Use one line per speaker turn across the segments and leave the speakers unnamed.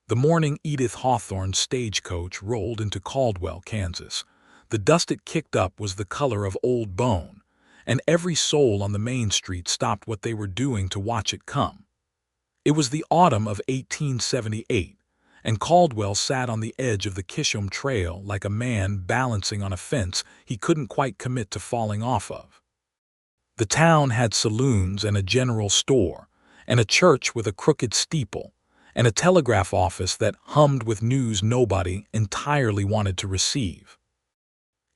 The morning Edith Hawthorne's stagecoach rolled into Caldwell, Kansas, the dust it kicked up was the color of old bone, and every soul on the main street stopped what they were doing to watch it come. It was the autumn of 1878, and Caldwell sat on the edge of the Kishom Trail like a man balancing on a fence he couldn't quite commit to falling off of. The town had saloons and a general store, and a church with a crooked steeple, and a telegraph office that hummed with news nobody entirely wanted to receive.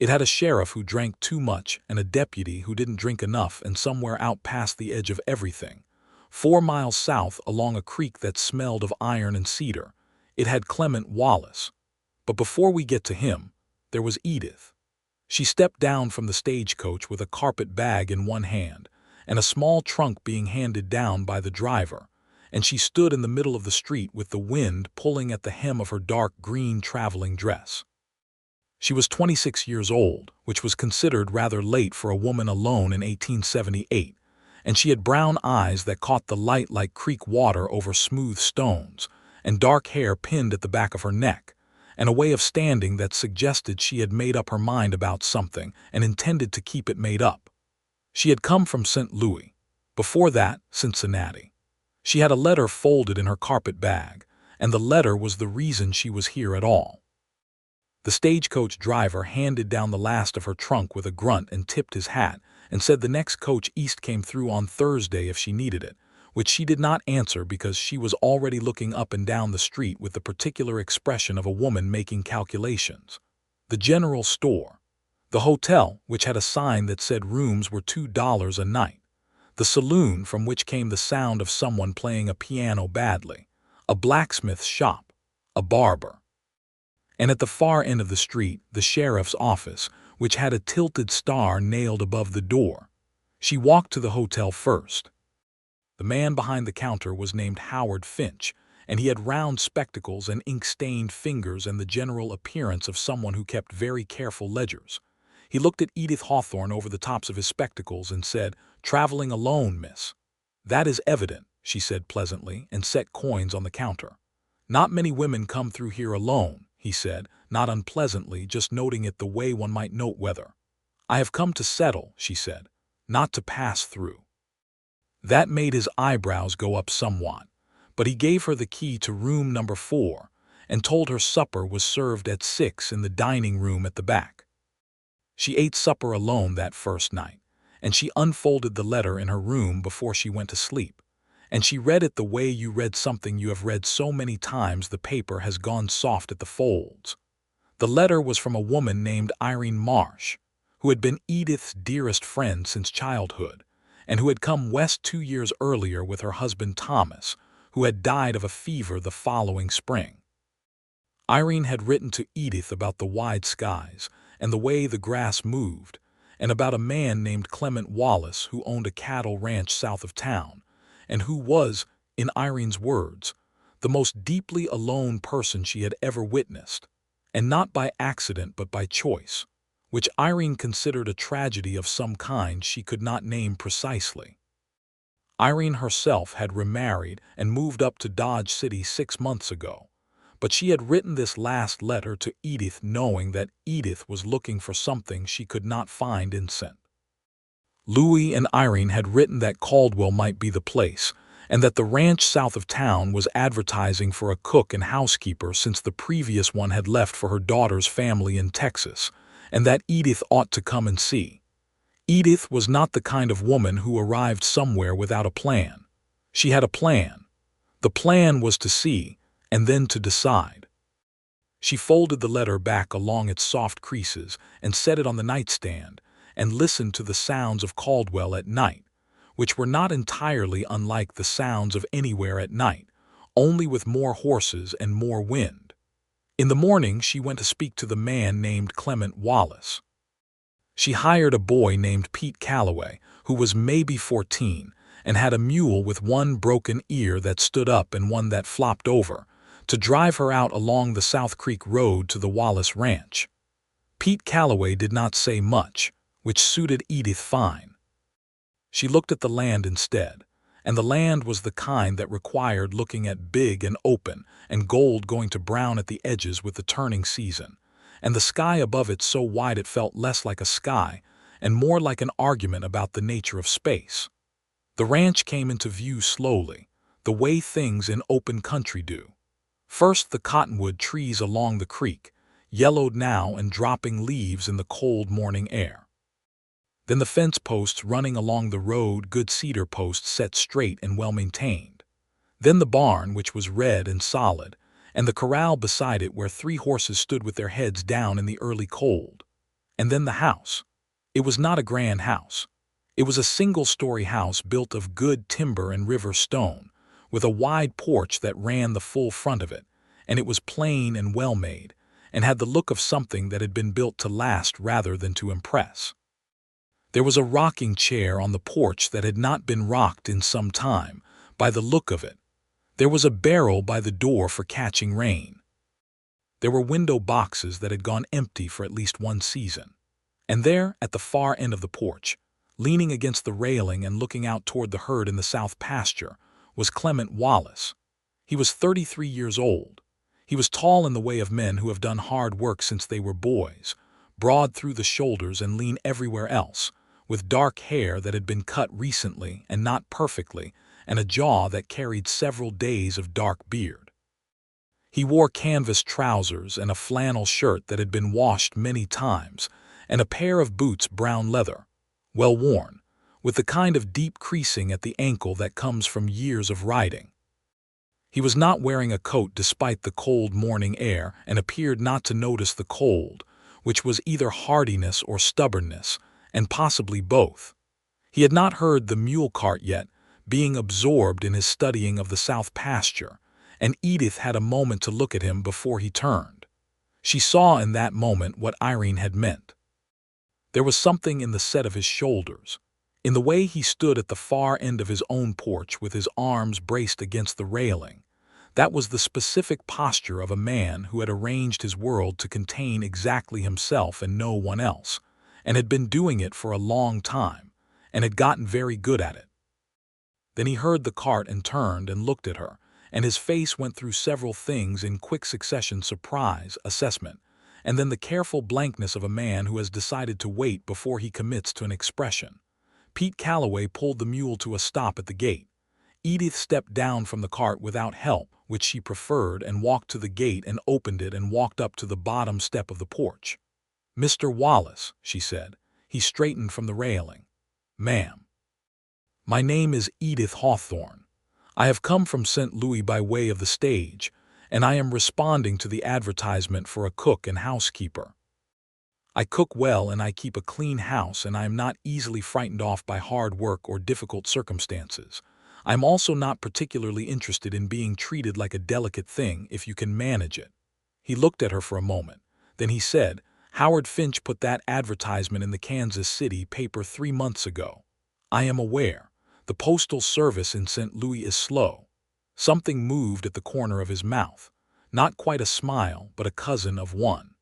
It had a sheriff who drank too much and a deputy who didn't drink enough, and somewhere out past the edge of everything, 4 miles south along a creek that smelled of iron and cedar, it had Clement Wallace. But before we get to him, there was Edith. She stepped down from the stagecoach with a carpet bag in one hand and a small trunk being handed down by the driver, and she stood in the middle of the street with the wind pulling at the hem of her dark green traveling dress. She was 26 years old, which was considered rather late for a woman alone in 1878, and she had brown eyes that caught the light like creek water over smooth stones, and dark hair pinned at the back of her neck, and a way of standing that suggested she had made up her mind about something and intended to keep it made up. She had come from St. Louis, before that Cincinnati. She had a letter folded in her carpet bag, and the letter was the reason she was here at all. The stagecoach driver handed down the last of her trunk with a grunt and tipped his hat and said the next coach east came through on Thursday if she needed it, which she did not answer because she was already looking up and down the street with the particular expression of a woman making calculations. The general store, the hotel, which had a sign that said rooms were $2 a night, the saloon from which came the sound of someone playing a piano badly, a blacksmith's shop, a barber. And at the far end of the street, the sheriff's office, which had a tilted star nailed above the door. She walked to the hotel first. The man behind the counter was named Howard Finch, and he had round spectacles and ink-stained fingers and the general appearance of someone who kept very careful ledgers. He looked at Edith Hawthorne over the tops of his spectacles and said, "Traveling alone, miss." "That is evident," she said pleasantly, and set coins on the counter. "Not many women come through here alone," he said, not unpleasantly, just noting it the way one might note weather. "I have come to settle," she said, "not to pass through." That made his eyebrows go up somewhat, but he gave her the key to room number 4 and told her supper was served at 6 in the dining room at the back. She ate supper alone that first night, and she unfolded the letter in her room before she went to sleep, and she read it the way you read something you have read so many times the paper has gone soft at the folds. The letter was from a woman named Irene Marsh, who had been Edith's dearest friend since childhood, and who had come west 2 years earlier with her husband Thomas, who had died of a fever the following spring. Irene had written to Edith about the wide skies and the way the grass moved, and about a man named Clement Wallace who owned a cattle ranch south of town, and who was, in Irene's words, the most deeply alone person she had ever witnessed, and not by accident but by choice, which Irene considered a tragedy of some kind she could not name precisely. Irene herself had remarried and moved up to Dodge City 6 months ago, but she had written this last letter to Edith knowing that Edith was looking for something she could not find in St. Louis, and Irene had written that Caldwell might be the place, and that the ranch south of town was advertising for a cook and housekeeper since the previous one had left for her daughter's family in Texas, and that Edith ought to come and see. Edith was not the kind of woman who arrived somewhere without a plan. She had a plan. The plan was to see, and then to decide. She folded the letter back along its soft creases and set it on the nightstand, and listened to the sounds of Caldwell at night, which were not entirely unlike the sounds of anywhere at night, only with more horses and more wind. In the morning she went to speak to the man named Clement Wallace. She hired a boy named Pete Calloway, who was maybe 14, and had a mule with one broken ear that stood up and one that flopped over, to drive her out along the South Creek Road to the Wallace Ranch. Pete Calloway did not say much, which suited Edith fine. She looked at the land instead, and the land was the kind that required looking at big and open, and gold going to brown at the edges with the turning season, and the sky above it so wide it felt less like a sky and more like an argument about the nature of space. The ranch came into view slowly, the way things in open country do. First the cottonwood trees along the creek, yellowed now and dropping leaves in the cold morning air. Then the fence posts running along the road, good cedar posts set straight and well-maintained. Then the barn, which was red and solid, and the corral beside it where 3 horses stood with their heads down in the early cold. And then the house. It was not a grand house. It was a single-story house built of good timber and river stone, with a wide porch that ran the full front of it, and it was plain and well-made, and had the look of something that had been built to last rather than to impress. There was a rocking chair on the porch that had not been rocked in some time, by the look of it. There was a barrel by the door for catching rain. There were window boxes that had gone empty for at least 1 season. And there, at the far end of the porch, leaning against the railing and looking out toward the herd in the south pasture, was Clement Wallace. He was 33 years old. He was tall in the way of men who have done hard work since they were boys, broad through the shoulders and lean everywhere else, with dark hair that had been cut recently and not perfectly, and a jaw that carried several days of dark beard. He wore canvas trousers and a flannel shirt that had been washed many times, and a pair of boots brown leather, well worn, with the kind of deep creasing at the ankle that comes from years of riding. He was not wearing a coat despite the cold morning air, and appeared not to notice the cold, which was either hardiness or stubbornness, and possibly both. He had not heard the mule cart yet, being absorbed in his studying of the south pasture, and Edith had a moment to look at him before he turned. She saw in that moment what Irene had meant. There was something in the set of his shoulders, in the way he stood at the far end of his own porch with his arms braced against the railing. That was the specific posture of a man who had arranged his world to contain exactly himself and no one else, and had been doing it for a long time, and had gotten very good at it. Then he heard the cart and turned and looked at her, and his face went through several things in quick succession: surprise, assessment, and then the careful blankness of a man who has decided to wait before he commits to an expression. Pete Calloway pulled the mule to a stop at the gate. Edith stepped down from the cart without help, which she preferred, and walked to the gate and opened it and walked up to the bottom step of the porch. "Mr. Wallace," she said. He straightened from the railing. "Ma'am." "My name is Edith Hawthorne. I have come from St. Louis by way of the stage, and I am responding to the advertisement for a cook and housekeeper. I cook well and I keep a clean house, and I am not easily frightened off by hard work or difficult circumstances. I am also not particularly interested in being treated like a delicate thing if you can manage it." He looked at her for a moment. Then he said, "Howard Finch put that advertisement in the Kansas City paper 3 months ago. I am aware. The postal service in St. Louis is slow." Something moved at the corner of his mouth. Not quite a smile, but a cousin of one.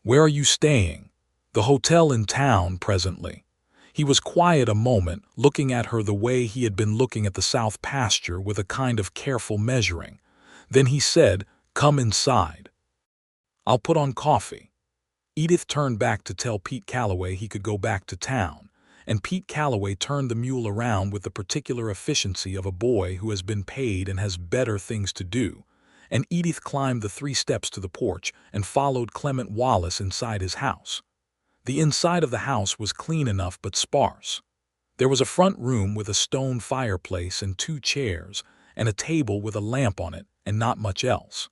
"Where are you staying?" "The hotel in town presently." He was quiet a moment, looking at her the way he had been looking at the south pasture, with a kind of careful measuring. Then he said, "Come inside. I'll put on coffee." Edith turned back to tell Pete Calloway he could go back to town, and Pete Calloway turned the mule around with the particular efficiency of a boy who has been paid and has better things to do, and Edith climbed the 3 steps to the porch and followed Clement Wallace inside his house. The inside of the house was clean enough but sparse. There was a front room with a stone fireplace and 2 chairs, and a table with a lamp on it, and not much else.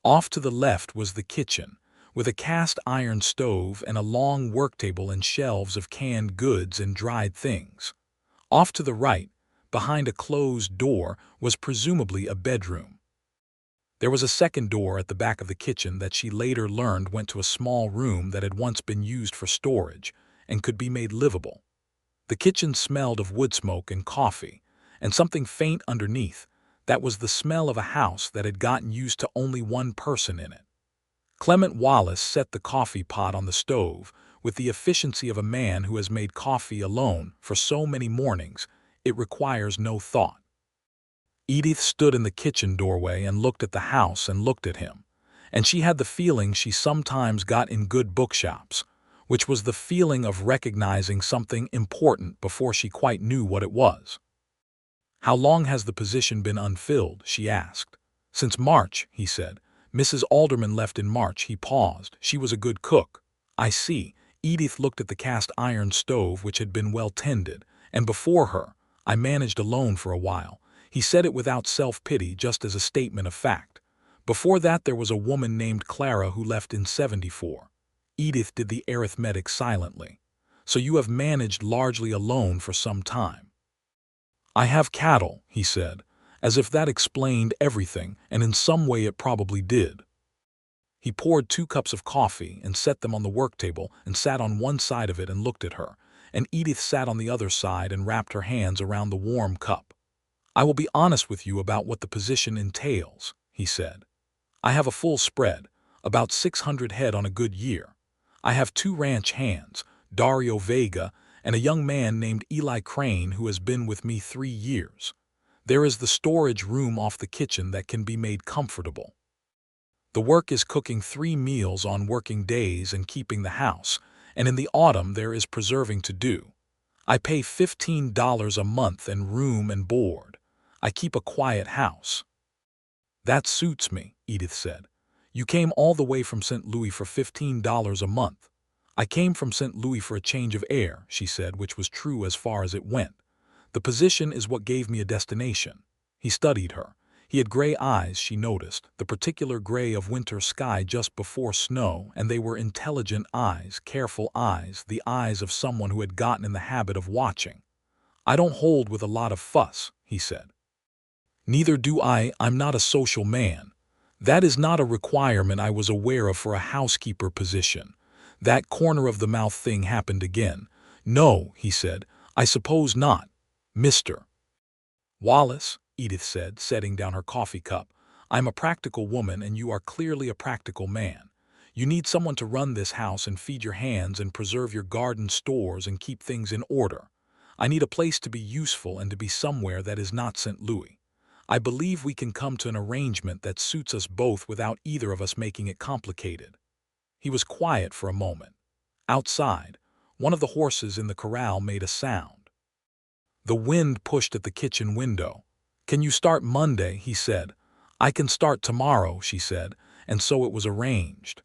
Off to the left was the kitchen, with a cast-iron stove and a long worktable and shelves of canned goods and dried things. Off to the right, behind a closed door, was presumably a bedroom. There was a second door at the back of the kitchen that she later learned went to a small room that had once been used for storage and could be made livable. The kitchen smelled of wood smoke and coffee, and something faint underneath. That was the smell of a house that had gotten used to only one person in it. Clement Wallace set the coffee pot on the stove with the efficiency of a man who has made coffee alone for so many mornings. It requires no thought. Edith stood in the kitchen doorway and looked at the house and looked at him, and she had the feeling she sometimes got in good bookshops, which was the feeling of recognizing something important before she quite knew what it was. "How long has the position been unfilled?" she asked. "Since March," he said. "Mrs. Alderman left in March." He paused. "She was a good cook." "I see." Edith looked at the cast-iron stove, which had been well tended, and before her, "I managed alone for a while." He said it without self-pity, just as a statement of fact. "Before that there was a woman named Clara who left in '74. Edith did the arithmetic silently. "So you have managed largely alone for some time." "I have cattle," he said, as if that explained everything, and in some way it probably did. He poured 2 cups of coffee and set them on the work table and sat on one side of it and looked at her, and Edith sat on the other side and wrapped her hands around the warm cup. "I will be honest with you about what the position entails," he said. "I have a full spread, about 600 head on a good year. I have 2 ranch hands, Dario Vega, and a young man named Eli Crane who has been with me 3 years. There is the storage room off the kitchen that can be made comfortable. The work is cooking 3 meals on working days and keeping the house, and in the autumn there is preserving to do. I pay $15 a month and room and board. I keep a quiet house." "That suits me," Edith said. "You came all the way from St. Louis for $15 a month." "I came from St. Louis for a change of air," she said, which was true as far as it went. "The position is what gave me a destination." He studied her. He had gray eyes, she noticed, the particular gray of winter sky just before snow, and they were intelligent eyes, careful eyes, the eyes of someone who had gotten in the habit of watching. "I don't hold with a lot of fuss," he said. "Neither do I. I'm not a social man. That is not a requirement I was aware of for a housekeeper position." That corner-of-the-mouth thing happened again. "No," he said, "I suppose not, Mr. Wallace," Edith said, setting down her coffee cup. "I'm a practical woman and you are clearly a practical man. You need someone to run this house and feed your hands and preserve your garden stores and keep things in order. I need a place to be useful and to be somewhere that is not St. Louis. I believe we can come to an arrangement that suits us both without either of us making it complicated." He was quiet for a moment. Outside, one of the horses in the corral made a sound. The wind pushed at the kitchen window. "Can you start Monday?" he said. "I can start tomorrow," she said, and so it was arranged.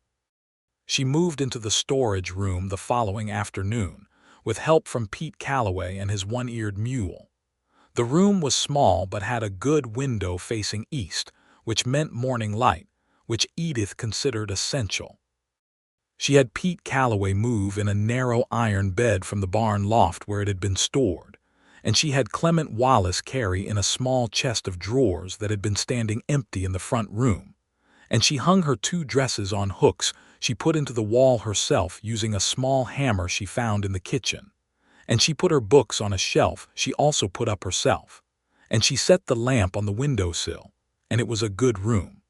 She moved into the storage room the following afternoon, with help from Pete Calloway and his one-eared mule. The room was small but had a good window facing east, which meant morning light, which Edith considered essential. She had Pete Calloway move in a narrow iron bed from the barn loft where it had been stored, and she had Clement Wallace carry in a small chest of drawers that had been standing empty in the front room, and she hung her 2 dresses on hooks she put into the wall herself using a small hammer she found in the kitchen, and she put her books on a shelf she also put up herself, and she set the lamp on the windowsill, and it was a good room.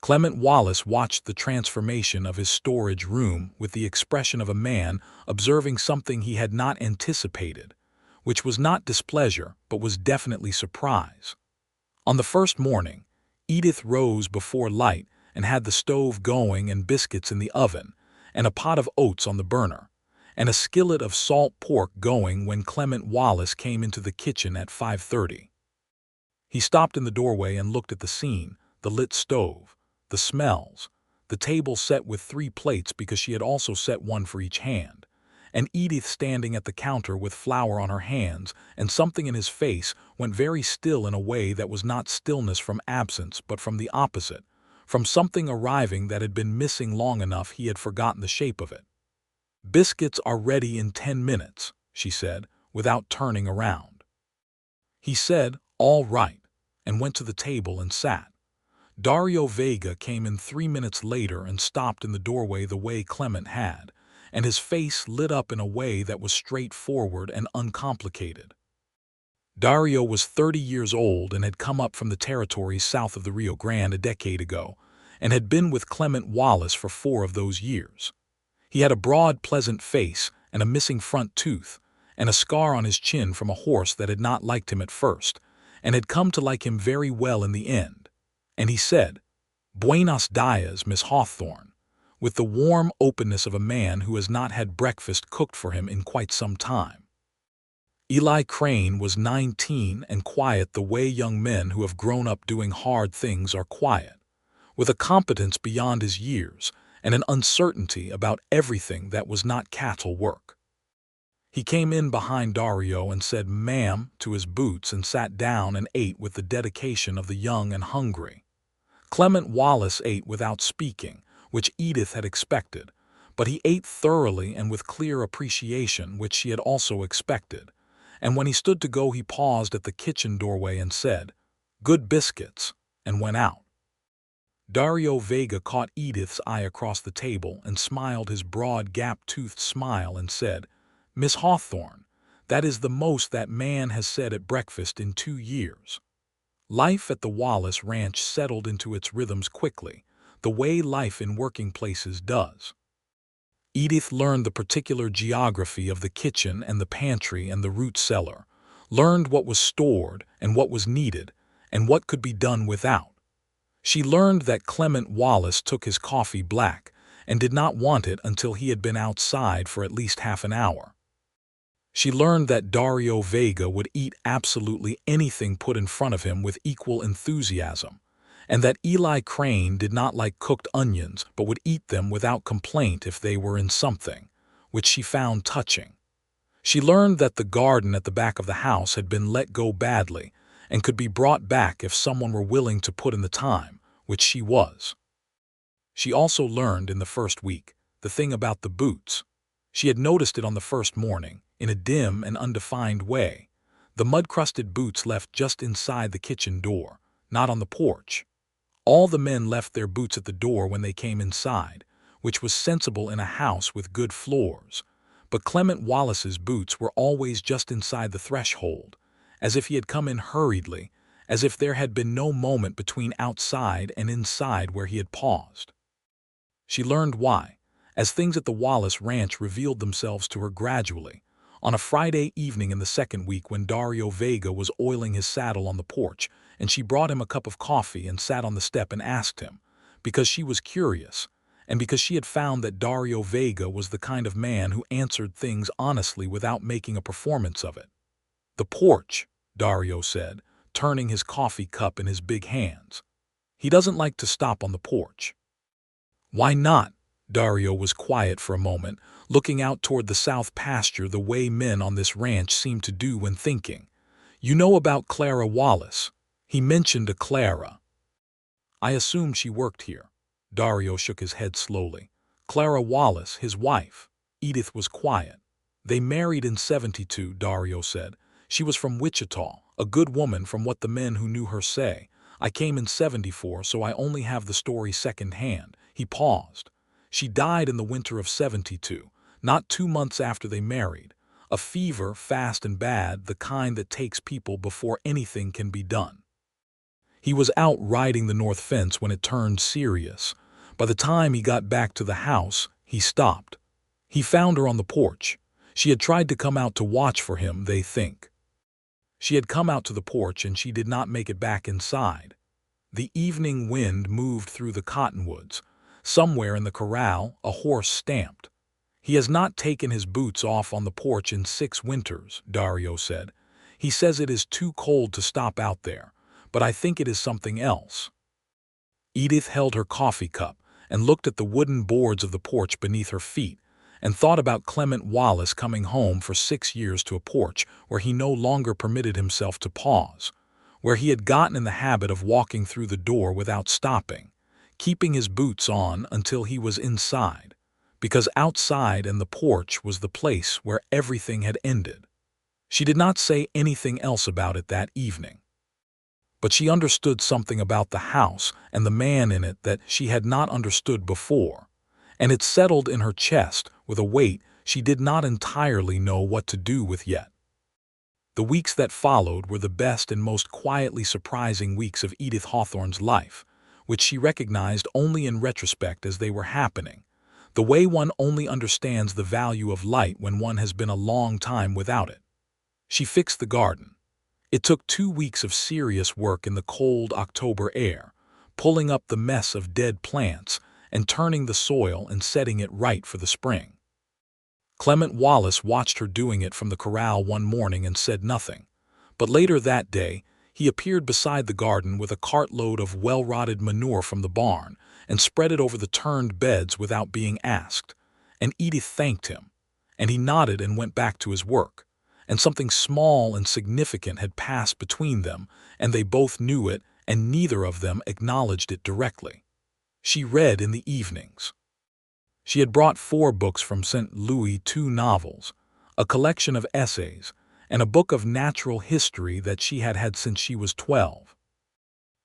Clement Wallace watched the transformation of his storage room with the expression of a man observing something he had not anticipated, which was not displeasure but was definitely surprise. On the first morning, Edith rose before light and had the stove going and biscuits in the oven, and a pot of oats on the burner, and a skillet of salt pork going when Clement Wallace came into the kitchen at 5:30. He stopped in the doorway and looked at the scene, the lit stove, the smells, the table set with 3 plates because she had also set one for each hand, and Edith standing at the counter with flour on her hands, and something in his face went very still in a way that was not stillness from absence but from the opposite, from something arriving that had been missing long enough he had forgotten the shape of it. "Biscuits are ready in 10 minutes, she said, without turning around. He said, "All right," and went to the table and sat. Dario Vega came in 3 minutes later and stopped in the doorway the way Clement had, and his face lit up in a way that was straightforward and uncomplicated. Dario was 30 years old and had come up from the territories south of the Rio Grande a decade ago, and had been with Clement Wallace for 4 of those years. He had a broad, pleasant face and a missing front tooth, and a scar on his chin from a horse that had not liked him at first, and had come to like him very well in the end. And he said, "Buenos dias, Miss Hawthorne," with the warm openness of a man who has not had breakfast cooked for him in quite some time. Eli Crane was 19 and quiet the way young men who have grown up doing hard things are quiet, with a competence beyond his years and an uncertainty about everything that was not cattle work. He came in behind Dario and said "ma'am" to his boots and sat down and ate with the dedication of the young and hungry. Clement Wallace ate without speaking, which Edith had expected, but he ate thoroughly and with clear appreciation, which she had also expected. And when he stood to go, he paused at the kitchen doorway and said, "Good biscuits," and went out. Dario Vega caught Edith's eye across the table and smiled his broad gap-toothed smile and said, "Miss Hawthorne, that is the most that man has said at breakfast in 2 years." Life at the Wallace Ranch settled into its rhythms quickly, the way life in working places does. Edith learned the particular geography of the kitchen and the pantry and the root cellar, learned what was stored and what was needed, and what could be done without. She learned that Clement Wallace took his coffee black and did not want it until he had been outside for at least half an hour. She learned that Dario Vega would eat absolutely anything put in front of him with equal enthusiasm, and that Eli Crane did not like cooked onions but would eat them without complaint if they were in something, which she found touching. She learned that the garden at the back of the house had been let go badly and could be brought back if someone were willing to put in the time, which she was. She also learned in the first week the thing about the boots. She had noticed it on the first morning, in a dim and undefined way, the mud-crusted boots left just inside the kitchen door, not on the porch. All the men left their boots at the door when they came inside, which was sensible in a house with good floors. But Clement Wallace's boots were always just inside the threshold, as if he had come in hurriedly, as if there had been no moment between outside and inside where he had paused. She learned why, as things at the Wallace Ranch revealed themselves to her gradually, on a Friday evening in the second week when Dario Vega was oiling his saddle on the porch, and she brought him a cup of coffee and sat on the step and asked him, because she was curious, and because she had found that Dario Vega was the kind of man who answered things honestly without making a performance of it. "The porch," Dario said, turning his coffee cup in his big hands. "He doesn't like to stop on the porch." "Why not?" Dario was quiet for a moment, looking out toward the south pasture the way men on this ranch seemed to do when thinking. "You know about Clara Wallace?" He mentioned a Clara. "I assumed she worked here." Dario shook his head slowly. "Clara Wallace, his wife." Edith was quiet. "They married in '72, Dario said. "She was from Wichita, a good woman from what the men who knew her say. I came in '74, so I only have the story second-hand." He paused. "She died in the winter of '72, not 2 months after they married. A fever, fast and bad, the kind that takes people before anything can be done." He was out riding the north fence when it turned serious. By the time he got back to the house, he stopped. He found her on the porch. She had tried to come out to watch for him, they think. She had come out to the porch and she did not make it back inside. The evening wind moved through the cottonwoods. Somewhere in the corral, a horse stamped. "He has not taken his boots off on the porch in 6 winters, Dario said. "He says it is too cold to stop out there, but I think it is something else." Edith held her coffee cup and looked at the wooden boards of the porch beneath her feet and thought about Clement Wallace coming home for 6 years to a porch where he no longer permitted himself to pause, where he had gotten in the habit of walking through the door without stopping, keeping his boots on until he was inside, because outside and the porch was the place where everything had ended. She did not say anything else about it that evening. But she understood something about the house and the man in it that she had not understood before, and it settled in her chest with a weight she did not entirely know what to do with yet. The weeks that followed were the best and most quietly surprising weeks of Edith Hawthorne's life, which she recognized only in retrospect as they were happening. the way one only understands the value of light when one has been a long time without it. She fixed the garden. It took 2 weeks of serious work in the cold October air, pulling up the mess of dead plants and turning the soil and setting it right for the spring. Clement Wallace watched her doing it from the corral one morning and said nothing, but later that day he appeared beside the garden with a cartload of well-rotted manure from the barn and spread it over the turned beds without being asked, and Edith thanked him, and he nodded and went back to his work, and something small and significant had passed between them, and they both knew it, and neither of them acknowledged it directly. She read in the evenings. She had brought 4 books from St. Louis, 2 novels, a collection of essays, and a book of natural history that she had had since she was 12.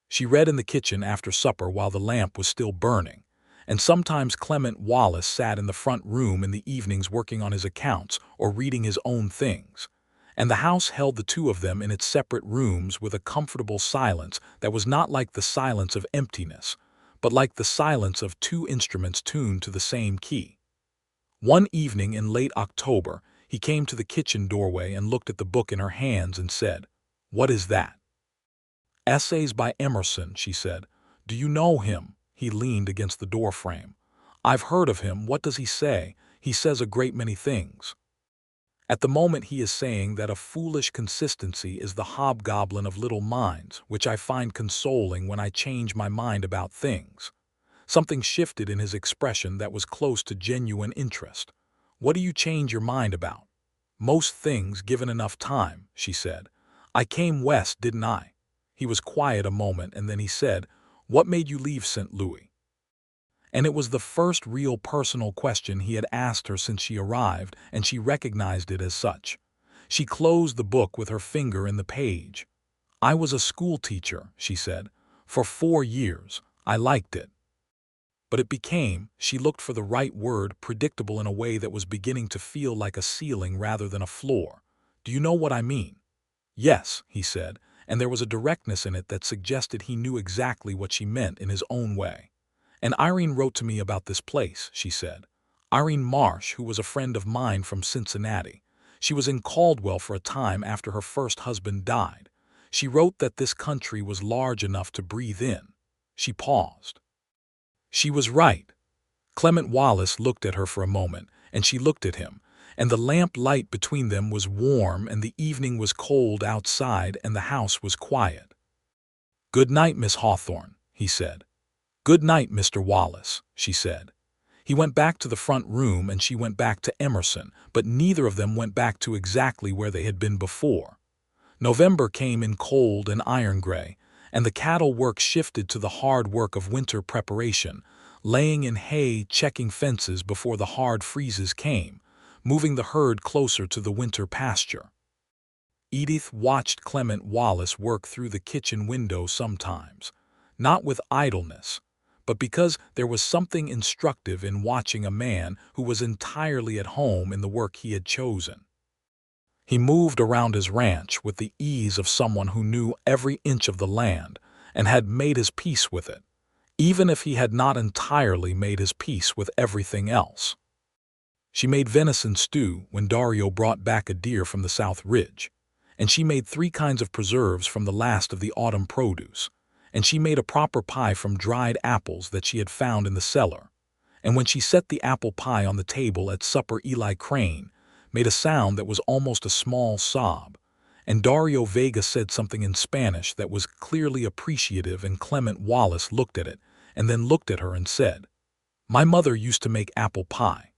She read in the kitchen after supper while the lamp was still burning, and sometimes Clement Wallace sat in the front room in the evenings working on his accounts or reading his own things, and the house held the two of them in its separate rooms with a comfortable silence that was not like the silence of emptiness, but like the silence of 2 instruments tuned to the same key. One evening in late October, he came to the kitchen doorway and looked at the book in her hands and said, "What is that?" "Essays by Emerson," she said. "Do you know him?" He leaned against the doorframe. "I've heard of him. What does he say?" "He says a great many things. At the moment he is saying that a foolish consistency is the hobgoblin of little minds, which I find consoling when I change my mind about things." Something shifted in his expression that was close to genuine interest. "What do you change your mind about?" "Most things, given enough time," she said. "I came west, didn't I?" He was quiet a moment, and then he said, "What made you leave St. Louis?" And it was the first real personal question he had asked her since she arrived, and she recognized it as such. She closed the book with her finger in the page. "I was a school teacher," she said. "For 4 years. I liked it." But it became, she looked for the right word, predictable in a way that was beginning to feel like a ceiling rather than a floor. "Do you know what I mean?" "Yes," he said, and there was a directness in it that suggested he knew exactly what she meant in his own way. "And Irene wrote to me about this place," she said. "Irene Marsh, who was a friend of mine from Cincinnati. She was in Caldwell for a time after her first husband died. She wrote that this country was large enough to breathe in." She paused. She was right. Clement Wallace looked at her for a moment, and she looked at him, and the lamp light between them was warm, and the evening was cold outside, and the house was quiet. "Good night, Miss Hawthorne," he said. "Good night, Mr. Wallace," she said. He went back to the front room, and she went back to Emerson, but neither of them went back to exactly where they had been before. November came in cold and iron gray, and the cattle work shifted to the hard work of winter preparation, laying in hay, checking fences before the hard freezes came, moving the herd closer to the winter pasture. Edith watched Clement Wallace work through the kitchen window sometimes, not with idleness, but because there was something instructive in watching a man who was entirely at home in the work he had chosen. He moved around his ranch with the ease of someone who knew every inch of the land and had made his peace with it, even if he had not entirely made his peace with everything else. She made venison stew when Dario brought back a deer from the South Ridge, and she made 3 kinds of preserves from the last of the autumn produce, and she made a proper pie from dried apples that she had found in the cellar. And when she set the apple pie on the table at supper, Eli Crane made a sound that was almost a small sob, and Dario Vega said something in Spanish that was clearly appreciative, and Clement Wallace looked at it and then looked at her and said, "My mother used to make apple pie,"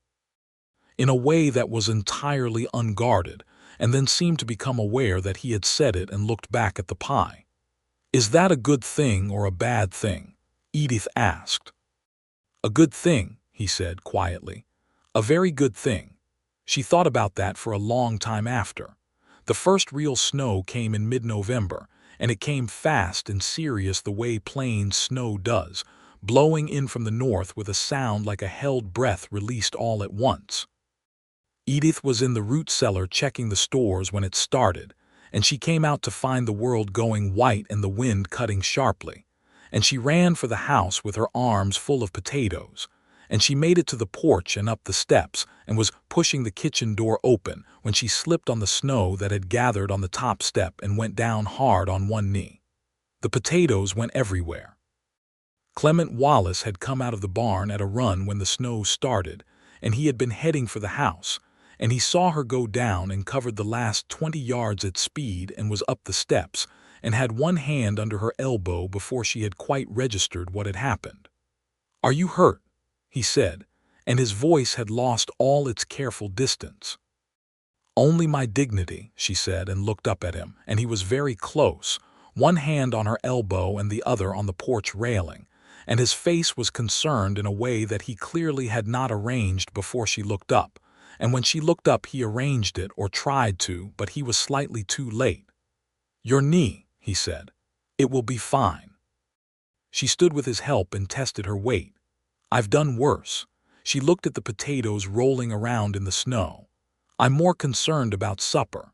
in a way that was entirely unguarded, and then seemed to become aware that he had said it and looked back at the pie. "Is that a good thing or a bad thing?" Edith asked. "A good thing," he said quietly. "A very good thing." She thought about that for a long time after. The first real snow came in mid-November, and it came fast and serious the way plains snow does, blowing in from the north with a sound like a held breath released all at once. Edith was in the root cellar checking the stores when it started, and she came out to find the world going white and the wind cutting sharply, and she ran for the house with her arms full of potatoes, and she made it to the porch and up the steps and was pushing the kitchen door open when she slipped on the snow that had gathered on the top step and went down hard on one knee. The potatoes went everywhere. Clement Wallace had come out of the barn at a run when the snow started, and he had been heading for the house, and he saw her go down and covered the last 20 yards at speed and was up the steps and had one hand under her elbow before she had quite registered what had happened. "Are you hurt?" he said, and his voice had lost all its careful distance. "Only my dignity," she said, and looked up at him, and he was very close, one hand on her elbow and the other on the porch railing, and his face was concerned in a way that he clearly had not arranged before she looked up, and when she looked up he arranged it or tried to, but he was slightly too late. "Your knee," he said. "It will be fine." She stood with his help and tested her weight. "I've done worse." She looked at the potatoes rolling around in the snow. "I'm more concerned about supper."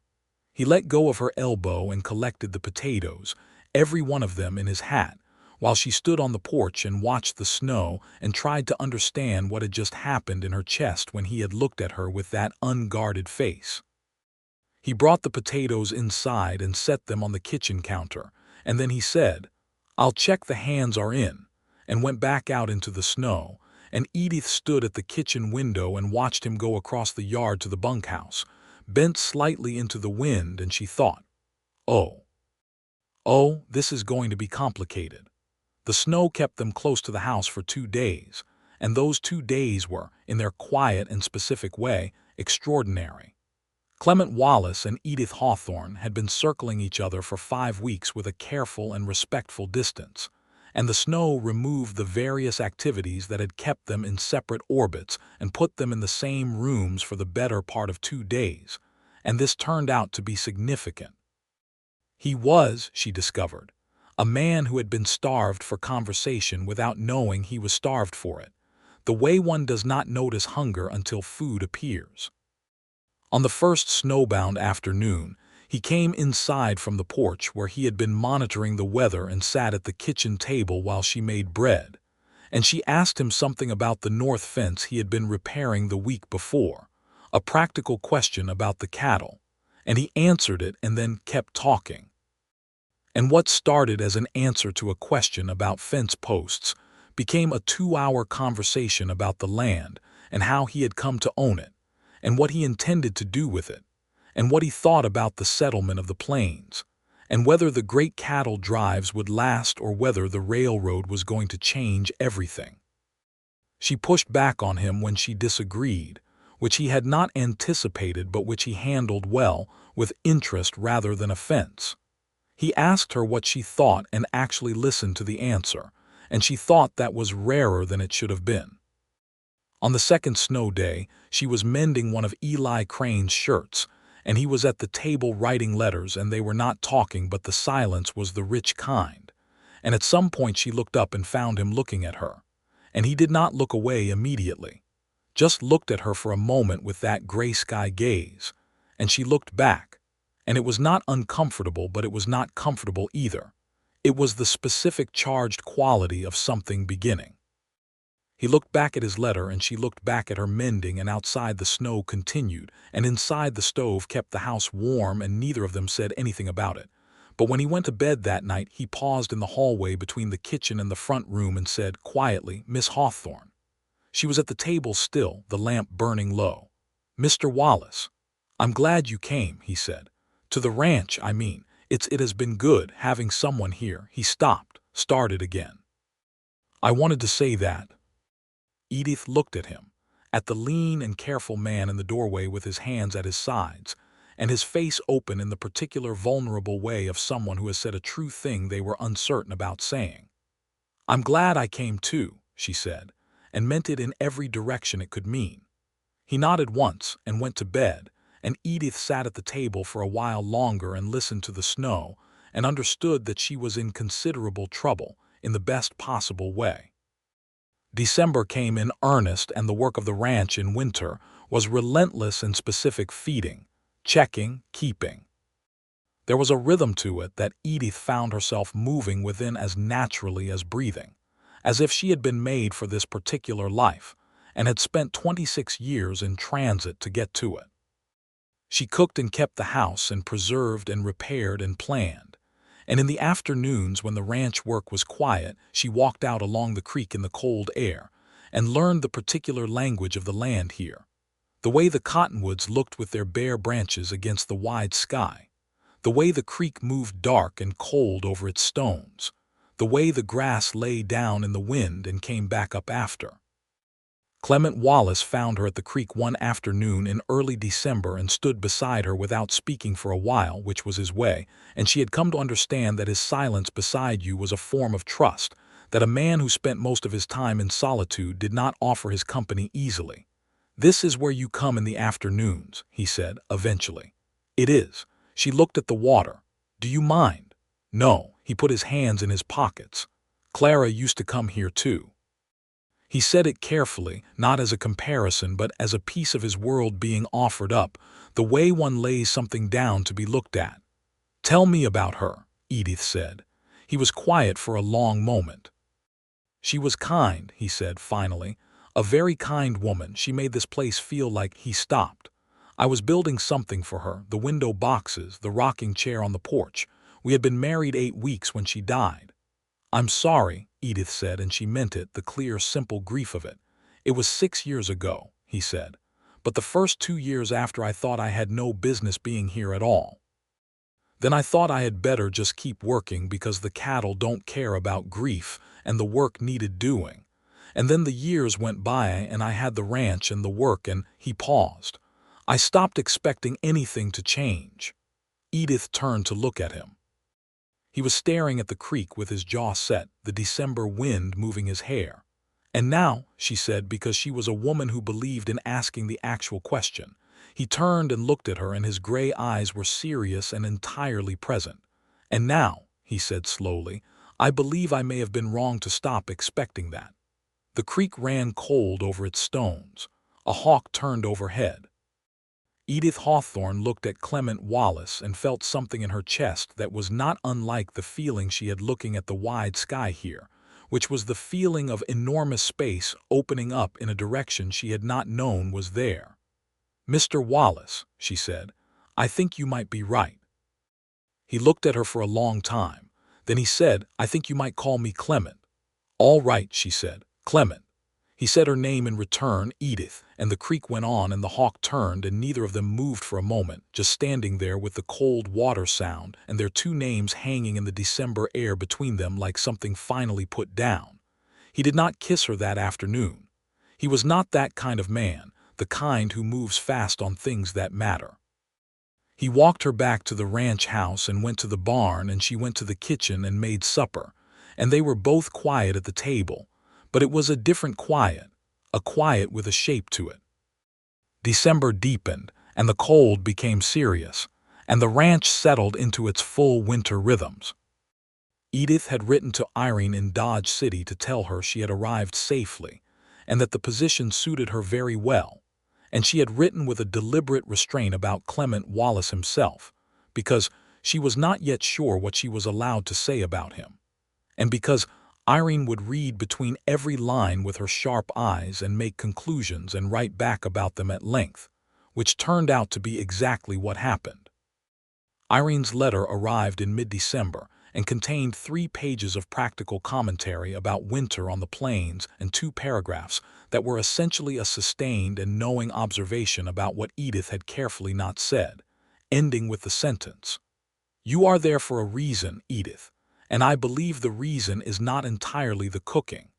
He let go of her elbow and collected the potatoes, every one of them in his hat, while she stood on the porch and watched the snow and tried to understand what had just happened in her chest when he had looked at her with that unguarded face. He brought the potatoes inside and set them on the kitchen counter, and then he said, "I'll check the hands are in," and went back out into the snow, and Edith stood at the kitchen window and watched him go across the yard to the bunkhouse, bent slightly into the wind, and she thought, Oh, this is going to be complicated." The snow kept them close to the house for 2 days, and those 2 days were, in their quiet and specific way, extraordinary. Clement Wallace and Edith Hawthorne had been circling each other for 5 weeks with a careful and respectful distance, and the snow removed the various activities that had kept them in separate orbits and put them in the same rooms for the better part of 2 days, and this turned out to be significant. He was, she discovered, a man who had been starved for conversation without knowing he was starved for it, the way one does not notice hunger until food appears. On the first snowbound afternoon, he came inside from the porch where he had been monitoring the weather and sat at the kitchen table while she made bread, and she asked him something about the north fence he had been repairing the week before, a practical question about the cattle, and he answered it and then kept talking. And what started as an answer to a question about fence posts became a 2-hour conversation about the land and how he had come to own it, and what he intended to do with it, and what he thought about the settlement of the plains, and whether the great cattle drives would last or whether the railroad was going to change everything. She pushed back on him when she disagreed, which he had not anticipated but which he handled well, with interest rather than offense. He asked her what she thought and actually listened to the answer, and she thought that was rarer than it should have been. On the second snow day, she was mending one of Eli Crane's shirts, and he was at the table writing letters, and they were not talking, but the silence was the rich kind. And at some point she looked up and found him looking at her, and he did not look away immediately, just looked at her for a moment with that gray sky gaze, and she looked back, and it was not uncomfortable, but it was not comfortable either. It was the specific charged quality of something beginning. He looked back at his letter, and she looked back at her mending, and outside the snow continued, and inside the stove kept the house warm, and neither of them said anything about it. But when he went to bed that night, he paused in the hallway between the kitchen and the front room and said quietly, "Miss Hawthorne." She was at the table still, the lamp burning low. "Mr. Wallace, I'm glad you came," he said. "To the ranch, I mean. It has been good having someone here." He stopped, started again. "I wanted to say that." Edith looked at him, at the lean and careful man in the doorway with his hands at his sides, and his face open in the particular vulnerable way of someone who has said a true thing they were uncertain about saying. "I'm glad I came too," she said, and meant it in every direction it could mean. He nodded once and went to bed, and Edith sat at the table for a while longer and listened to the snow and understood that she was in considerable trouble in the best possible way. December came in earnest, and the work of the ranch in winter was relentless in specific feeding, checking, keeping. There was a rhythm to it that Edith found herself moving within as naturally as breathing, as if she had been made for this particular life, and had spent 26 years in transit to get to it. She cooked and kept the house and preserved and repaired and planned. And in the afternoons when the ranch work was quiet, she walked out along the creek in the cold air and learned the particular language of the land here. The way the cottonwoods looked with their bare branches against the wide sky. The way the creek moved dark and cold over its stones. The way the grass lay down in the wind and came back up after. Clement Wallace found her at the creek one afternoon in early December and stood beside her without speaking for a while, which was his way, and she had come to understand that his silence beside you was a form of trust, that a man who spent most of his time in solitude did not offer his company easily. "This is where you come in the afternoons," he said, eventually. "It is." She looked at the water. "Do you mind?" "No." He put his hands in his pockets. "Clara used to come here too." He said it carefully, not as a comparison but as a piece of his world being offered up, the way one lays something down to be looked at. "Tell me about her," Edith said. He was quiet for a long moment. "She was kind," he said finally. "A very kind woman. She made this place feel like—" He stopped. "I was building something for her, the window boxes, the rocking chair on the porch. We had been married 8 weeks when she died." "I'm sorry," Edith said, and she meant it, the clear, simple grief of it. "It was 6 years ago," he said. "But the first 2 years after I thought I had no business being here at all. Then I thought I had better just keep working because the cattle don't care about grief and the work needed doing. And then the years went by and I had the ranch and the work and—" He paused. "I stopped expecting anything to change." Edith turned to look at him. He was staring at the creek with his jaw set, the December wind moving his hair. "And now," she said, because she was a woman who believed in asking the actual question. He turned and looked at her and his gray eyes were serious and entirely present. "And now," he said slowly, "I believe I may have been wrong to stop expecting that." The creek ran cold over its stones. A hawk turned overhead. Edith Hawthorne looked at Clement Wallace and felt something in her chest that was not unlike the feeling she had looking at the wide sky here, which was the feeling of enormous space opening up in a direction she had not known was there. "Mr. Wallace," she said, "I think you might be right." He looked at her for a long time. Then he said, "I think you might call me Clement." "All right," she said, "Clement." He said her name in return, Edith, and the creek went on and the hawk turned and neither of them moved for a moment, just standing there with the cold water sound and their 2 names hanging in the December air between them like something finally put down. He did not kiss her that afternoon. He was not that kind of man, the kind who moves fast on things that matter. He walked her back to the ranch house and went to the barn and she went to the kitchen and made supper, and they were both quiet at the table. But it was a different quiet, a quiet with a shape to it. December deepened, and the cold became serious, and the ranch settled into its full winter rhythms. Edith had written to Irene in Dodge City to tell her she had arrived safely, and that the position suited her very well, and she had written with a deliberate restraint about Clement Wallace himself, because she was not yet sure what she was allowed to say about him, and because Irene would read between every line with her sharp eyes and make conclusions and write back about them at length, which turned out to be exactly what happened. Irene's letter arrived in mid-December and contained 3 pages of practical commentary about winter on the plains and 2 paragraphs that were essentially a sustained and knowing observation about what Edith had carefully not said, ending with the sentence, "You are there for a reason, Edith. And I believe the reason is not entirely the cooking,"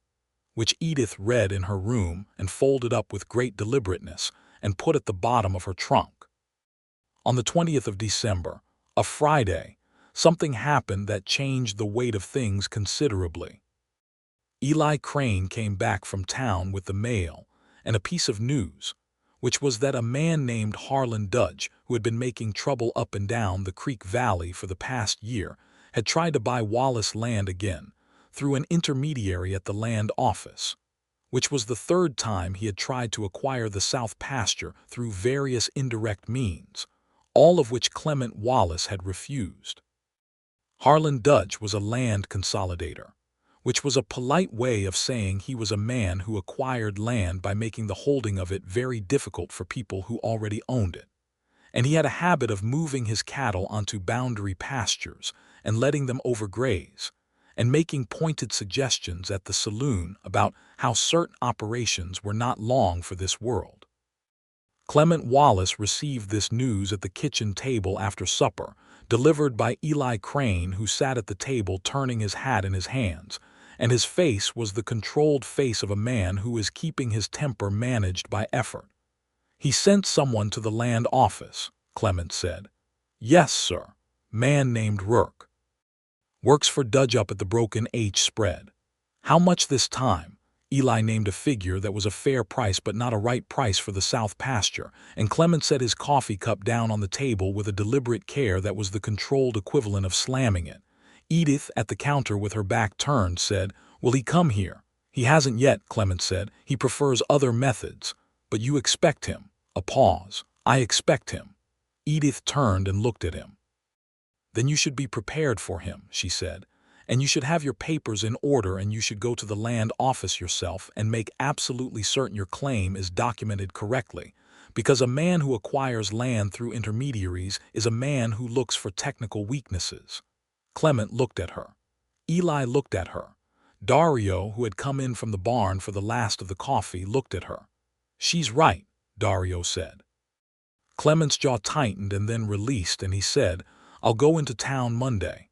which Edith read in her room and folded up with great deliberateness and put at the bottom of her trunk. On the 20th of December, a Friday, something happened that changed the weight of things considerably. Eli Crane came back from town with the mail and a piece of news, which was that a man named Harlan Dudge, who had been making trouble up and down the Creek Valley for the past year, had tried to buy Wallace land again, through an intermediary at the land office, which was the 3rd time he had tried to acquire the South pasture through various indirect means, all of which Clement Wallace had refused. Harlan Dudge was a land consolidator, which was a polite way of saying he was a man who acquired land by making the holding of it very difficult for people who already owned it. And he had a habit of moving his cattle onto boundary pastures and letting them overgraze, and making pointed suggestions at the saloon about how certain operations were not long for this world. Clement Wallace received this news at the kitchen table after supper, delivered by Eli Crane, who sat at the table turning his hat in his hands, and his face was the controlled face of a man who is keeping his temper managed by effort. "He sent someone to the land office," Clement said. "Yes, sir. Man named Rourke. Works for Dudge up at the Broken H spread." "How much this time?" Eli named a figure that was a fair price but not a right price for the south pasture, and Clement set his coffee cup down on the table with a deliberate care that was the controlled equivalent of slamming it. Edith, at the counter with her back turned, said, "Will he come here?" "He hasn't yet," Clement said. "He prefers other methods. But you expect him." A pause. "I expect him." Edith turned and looked at him. "Then you should be prepared for him," she said. "And you should have your papers in order, and you should go to the land office yourself and make absolutely certain your claim is documented correctly, because a man who acquires land through intermediaries is a man who looks for technical weaknesses." Clement looked at her. Eli looked at her. Dario, who had come in from the barn for the last of the coffee, looked at her. "She's right," Dario said. Clement's jaw tightened and then released, and he said, "I'll go into town Monday."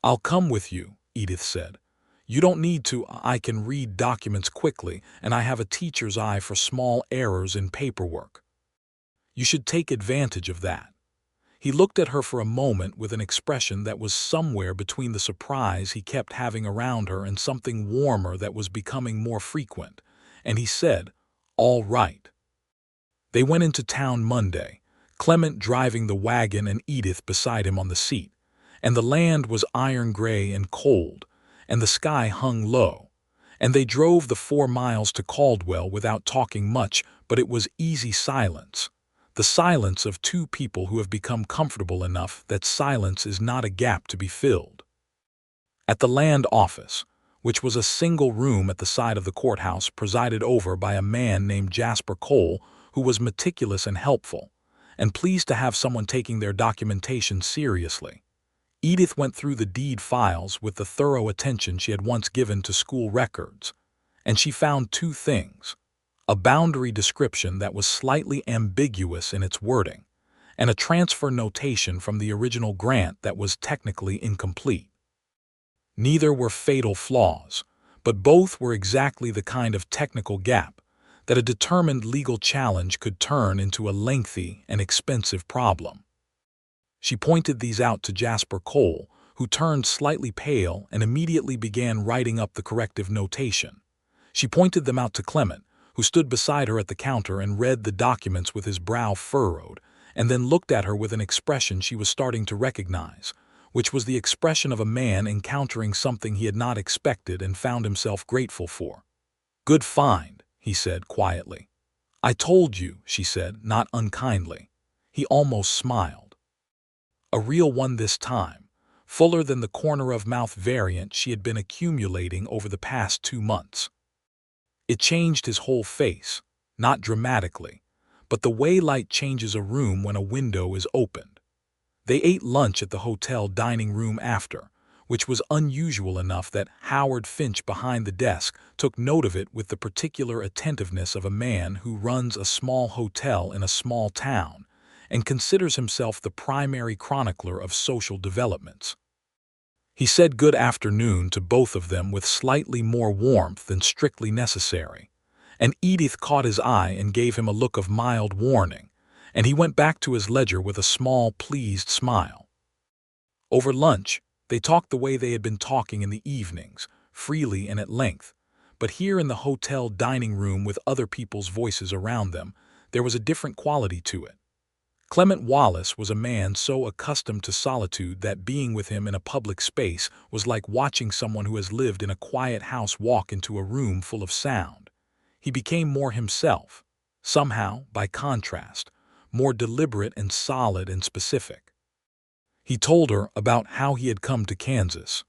"I'll come with you," Edith said. "You don't need to. I can read documents quickly, and I have a teacher's eye for small errors in paperwork. You should take advantage of that." He looked at her for a moment with an expression that was somewhere between the surprise he kept having around her and something warmer that was becoming more frequent, and he said, "All right." They went into town Monday, Clement driving the wagon and Edith beside him on the seat, and the land was iron gray and cold, and the sky hung low, and they drove the 4 miles to Caldwell without talking much, but it was easy silence, the silence of two people who have become comfortable enough that silence is not a gap to be filled. At the land office, which was a single room at the side of the courthouse presided over by a man named Jasper Cole, who was meticulous and helpful, and pleased to have someone taking their documentation seriously, Edith went through the deed files with the thorough attention she had once given to school records, and she found 2 things: a boundary description that was slightly ambiguous in its wording, and a transfer notation from the original grant that was technically incomplete. Neither were fatal flaws, but both were exactly the kind of technical gap that a determined legal challenge could turn into a lengthy and expensive problem. She pointed these out to Jasper Cole, who turned slightly pale and immediately began writing up the corrective notation. She pointed them out to Clement, who stood beside her at the counter and read the documents with his brow furrowed, and then looked at her with an expression she was starting to recognize, which was the expression of a man encountering something he had not expected and found himself grateful for. "Good find," he said quietly. "I told you," she said, not unkindly. He almost smiled. A real one this time, fuller than the corner-of-mouth variant she had been accumulating over the past 2 months. It changed his whole face, not dramatically, but the way light changes a room when a window is opened. They ate lunch at the hotel dining room after, which was unusual enough that Howard Finch behind the desk took note of it with the particular attentiveness of a man who runs a small hotel in a small town and considers himself the primary chronicler of social developments. He said good afternoon to both of them with slightly more warmth than strictly necessary, and Edith caught his eye and gave him a look of mild warning, and he went back to his ledger with a small, pleased smile. Over lunch, they talked the way they had been talking in the evenings, freely and at length, but here in the hotel dining room with other people's voices around them, there was a different quality to it. Clement Wallace was a man so accustomed to solitude that being with him in a public space was like watching someone who has lived in a quiet house walk into a room full of sound. He became more himself, somehow, by contrast, more deliberate and solid and specific. He told her about how he had come to Kansas.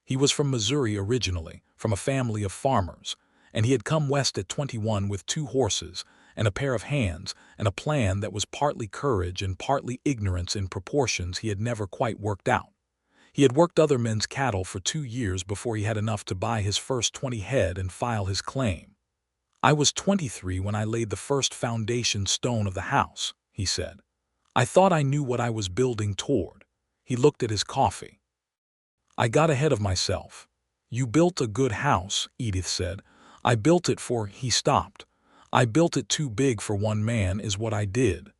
He was from Missouri originally, from a family of farmers, and he had come west at 21 with 2 horses and a pair of hands and a plan that was partly courage and partly ignorance in proportions he had never quite worked out. He had worked other men's cattle for 2 years before he had enough to buy his first 20 head and file his claim. "I was 23 when I laid the first foundation stone of the house," he said. "I thought I knew what I was building toward." He looked at his coffee. "I got ahead of myself." "You built a good house," Edith said. "I built it for—" He stopped. "I built it too big for one man is what I did,"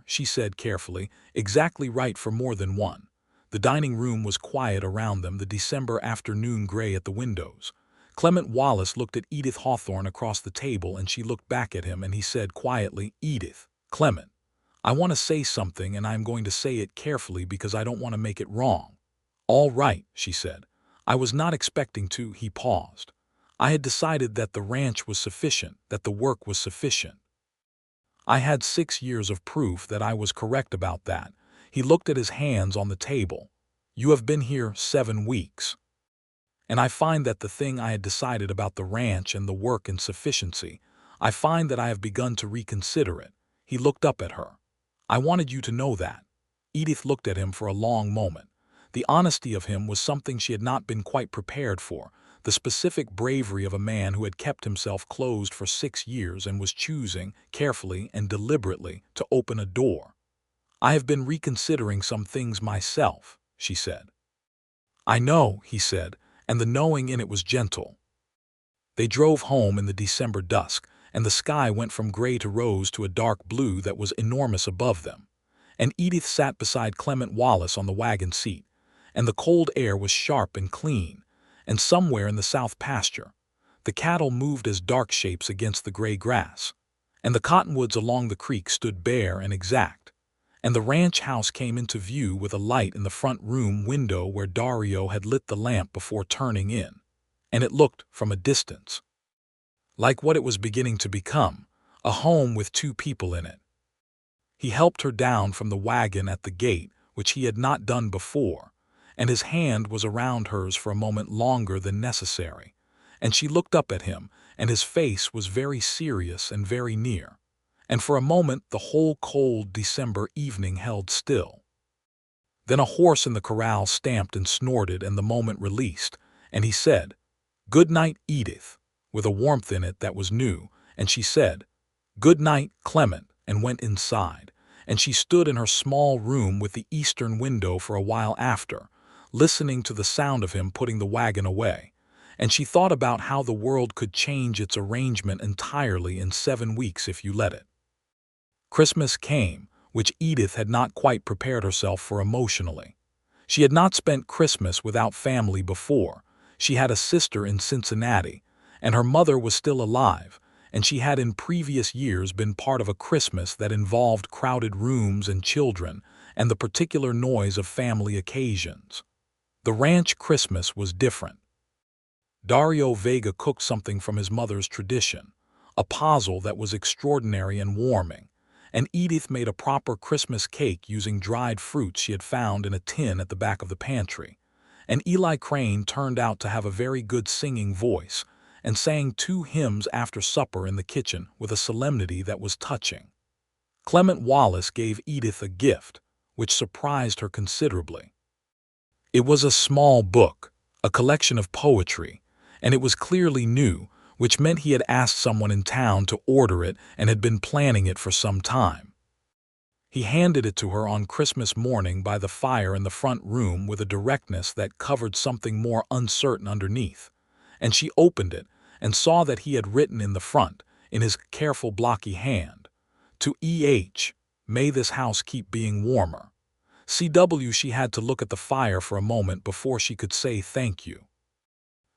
she said carefully. "Exactly right for more than one." The dining room was quiet around them, the December afternoon gray at the windows. Clement Wallace looked at Edith Hawthorne across the table, and she looked back at him, and he said quietly, "Edith, Clement, I want to say something, and I'm going to say it carefully because I don't want to make it wrong." "All right," she said. "I was not expecting to." He paused. "I had decided that the ranch was sufficient, that the work was sufficient. I had 6 years of proof that I was correct about that." He looked at his hands on the table. "You have been here 7 weeks. And I find that the thing I had decided about the ranch and the work and sufficiency, I find that I have begun to reconsider it." He looked up at her. "I wanted you to know that." Edith looked at him for a long moment. The honesty of him was something she had not been quite prepared for, the specific bravery of a man who had kept himself closed for 6 years and was choosing, carefully and deliberately, to open a door. "I have been reconsidering some things myself," she said. "I know," he said, and the knowing in it was gentle. They drove home in the December dusk, and the sky went from gray to rose to a dark blue that was enormous above them. And Edith sat beside Clement Wallace on the wagon seat, and the cold air was sharp and clean, and somewhere in the south pasture, the cattle moved as dark shapes against the gray grass, and the cottonwoods along the creek stood bare and exact, and the ranch house came into view with a light in the front room window where Dario had lit the lamp before turning in, and it looked, from a distance, like what it was beginning to become, a home with 2 people in it. He helped her down from the wagon at the gate, which he had not done before, and his hand was around hers for a moment longer than necessary, and she looked up at him, and his face was very serious and very near. And for a moment the whole cold December evening held still. Then a horse in the corral stamped and snorted, and the moment released, and he said, "Good night, Edith," with a warmth in it that was new, and she said, "Good night, Clement," and went inside, and she stood in her small room with the eastern window for a while after, listening to the sound of him putting the wagon away, and she thought about how the world could change its arrangement entirely in 7 weeks if you let it. Christmas came, which Edith had not quite prepared herself for emotionally. She had not spent Christmas without family before. She had a sister in Cincinnati, and her mother was still alive, and she had in previous years been part of a Christmas that involved crowded rooms and children and the particular noise of family occasions. The ranch Christmas was different. Dario Vega cooked something from his mother's tradition, a puzzle that was extraordinary and warming, and Edith made a proper Christmas cake using dried fruits she had found in a tin at the back of the pantry. And Eli Crane turned out to have a very good singing voice, and sang 2 hymns after supper in the kitchen with a solemnity that was touching. Clement Wallace gave Edith a gift, which surprised her considerably. It was a small book, a collection of poetry, and it was clearly new, which meant he had asked someone in town to order it and had been planning it for some time. He handed it to her on Christmas morning by the fire in the front room with a directness that covered something more uncertain underneath, and she opened it and saw that he had written in the front, in his careful blocky hand, "To E.H., may this house keep being warmer." C.W. She had to look at the fire for a moment before she could say thank you.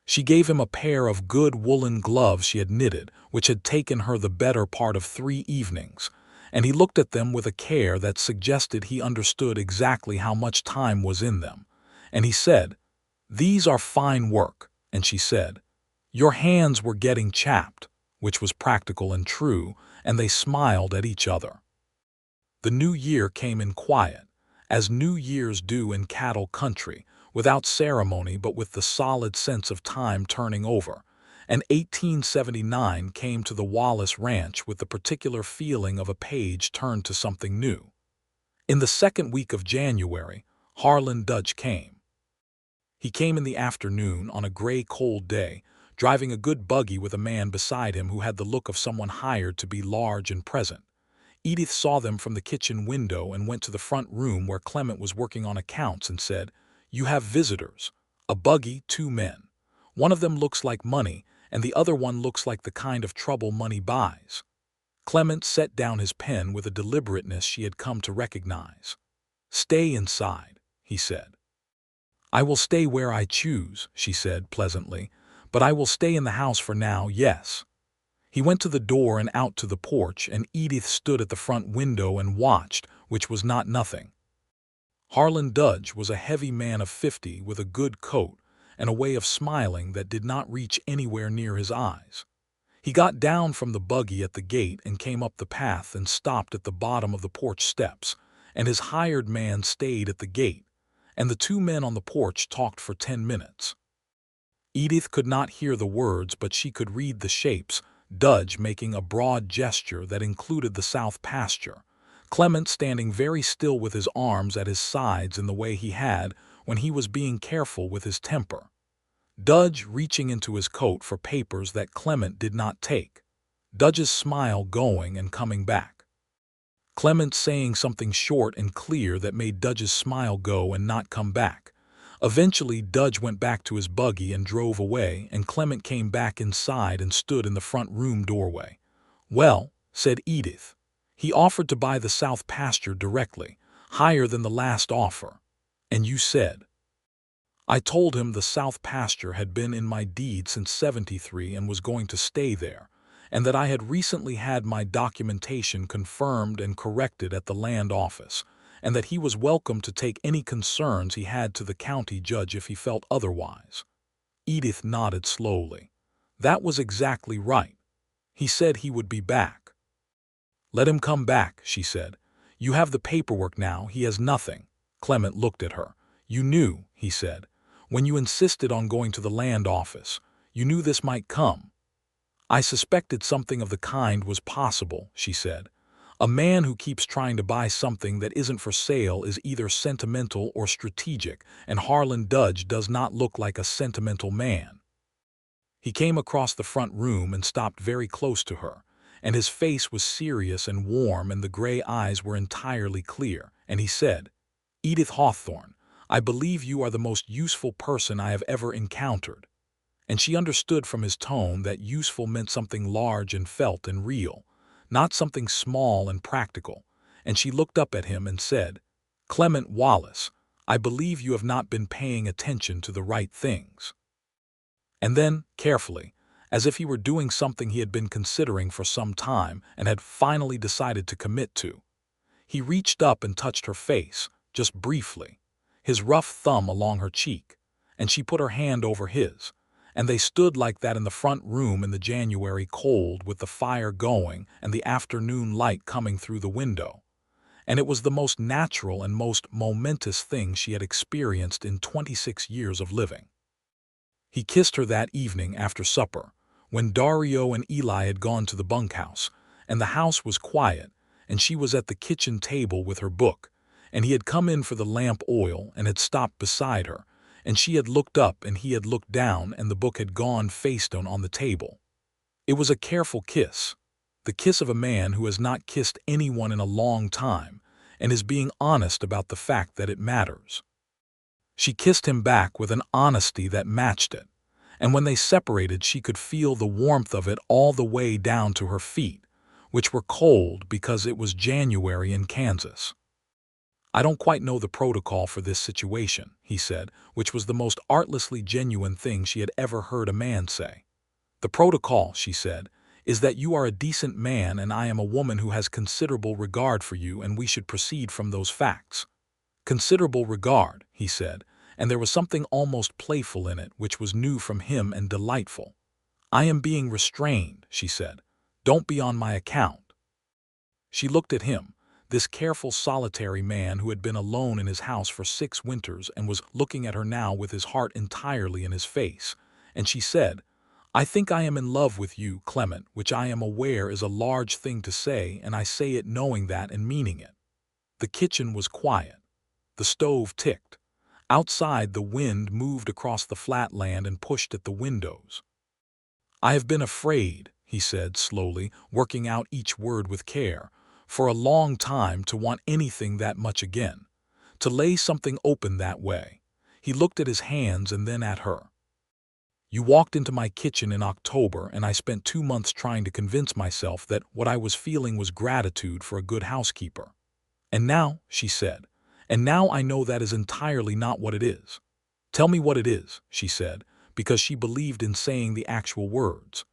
She gave him a pair of good woolen gloves she had knitted, which had taken her the better part of 3 evenings, and he looked at them with a care that suggested he understood exactly how much time was in them. And he said, "These are fine work," and she said, "Your hands were getting chapped," which was practical and true, and they smiled at each other. The new year came in quiet, as New Year's do in cattle country, without ceremony but with the solid sense of time turning over, and 1879 came to the Wallace Ranch with the particular feeling of a page turned to something new. In the second week of January, Harlan Dudge came. He came in the afternoon on a gray, cold day, driving a good buggy with a man beside him who had the look of someone hired to be large and present. Edith saw them from the kitchen window and went to the front room where Clement was working on accounts and said, "You have visitors. A buggy, 2 men. One of them looks like money, and the other one looks like the kind of trouble money buys." Clement set down his pen with a deliberateness she had come to recognize. "Stay inside," he said. "I will stay where I choose," she said pleasantly, "but I will stay in the house for now, yes." He went to the door and out to the porch, and Edith stood at the front window and watched, which was not nothing. Harlan Dudge was a heavy man of 50 with a good coat and a way of smiling that did not reach anywhere near his eyes. He got down from the buggy at the gate and came up the path and stopped at the bottom of the porch steps, and his hired man stayed at the gate, and the 2 men on the porch talked for 10 minutes. Edith could not hear the words, but she could read the shapes, Dudge making a broad gesture that included the south pasture, Clement standing very still with his arms at his sides in the way he had when he was being careful with his temper. Dudge reaching into his coat for papers that Clement did not take. Dudge's smile going and coming back. Clement saying something short and clear that made Dudge's smile go and not come back. Eventually, Dudge went back to his buggy and drove away, and Clement came back inside and stood in the front room doorway. "Well," said Edith, "he offered to buy the south pasture directly, higher than the last offer. And you said?" "I told him the south pasture had been in my deed since '73 and was going to stay there, and that I had recently had my documentation confirmed and corrected at the land office, and that he was welcome to take any concerns he had to the county judge if he felt otherwise." Edith nodded slowly. "That was exactly right. He said he would be back." "Let him come back," she said. "You have the paperwork now, he has nothing." Clement looked at her. "You knew," he said, "when you insisted on going to the land office. You knew this might come." "I suspected something of the kind was possible," she said. "A man who keeps trying to buy something that isn't for sale is either sentimental or strategic, and Harlan Dudge does not look like a sentimental man." He came across the front room and stopped very close to her, and his face was serious and warm and the gray eyes were entirely clear, and he said, "Edith Hawthorne, I believe you are the most useful person I have ever encountered." And she understood from his tone that useful meant something large and felt and real, not something small and practical, and she looked up at him and said, "Clement Wallace, I believe you have not been paying attention to the right things." And then, carefully, as if he were doing something he had been considering for some time and had finally decided to commit to, he reached up and touched her face, just briefly, his rough thumb along her cheek, and she put her hand over his, and they stood like that in the front room in the January cold with the fire going and the afternoon light coming through the window. And it was the most natural and most momentous thing she had experienced in 26 years of living. He kissed her that evening after supper, when Dario and Eli had gone to the bunkhouse, and the house was quiet, and she was at the kitchen table with her book, and he had come in for the lamp oil and had stopped beside her, and she had looked up and he had looked down and the book had gone face down on the table. It was a careful kiss, the kiss of a man who has not kissed anyone in a long time and is being honest about the fact that it matters. She kissed him back with an honesty that matched it, and when they separated she could feel the warmth of it all the way down to her feet, which were cold because it was January in Kansas. "I don't quite know the protocol for this situation," he said, which was the most artlessly genuine thing she had ever heard a man say. "The protocol," she said, "is that you are a decent man and I am a woman who has considerable regard for you, and we should proceed from those facts." "Considerable regard," he said, and there was something almost playful in it which was new from him and delightful. "I am being restrained," she said. "Don't be on my account." She looked at him, this careful, solitary man who had been alone in his house for 6 winters and was looking at her now with his heart entirely in his face. And she said, "I think I am in love with you, Clement," which I am aware is a large thing to say, and I say it knowing that and meaning it. The kitchen was quiet. The stove ticked. Outside, the wind moved across the flat land and pushed at the windows. "I have been afraid," he said slowly, working out each word with care, "for a long time to want anything that much again, to lay something open that way." He looked at his hands and then at her. "You walked into my kitchen in October, and I spent 2 months trying to convince myself that what I was feeling was gratitude for a good housekeeper. And now," she said, "and now I know that is entirely not what it is." "Tell me what it is," she said, because she believed in saying the actual words.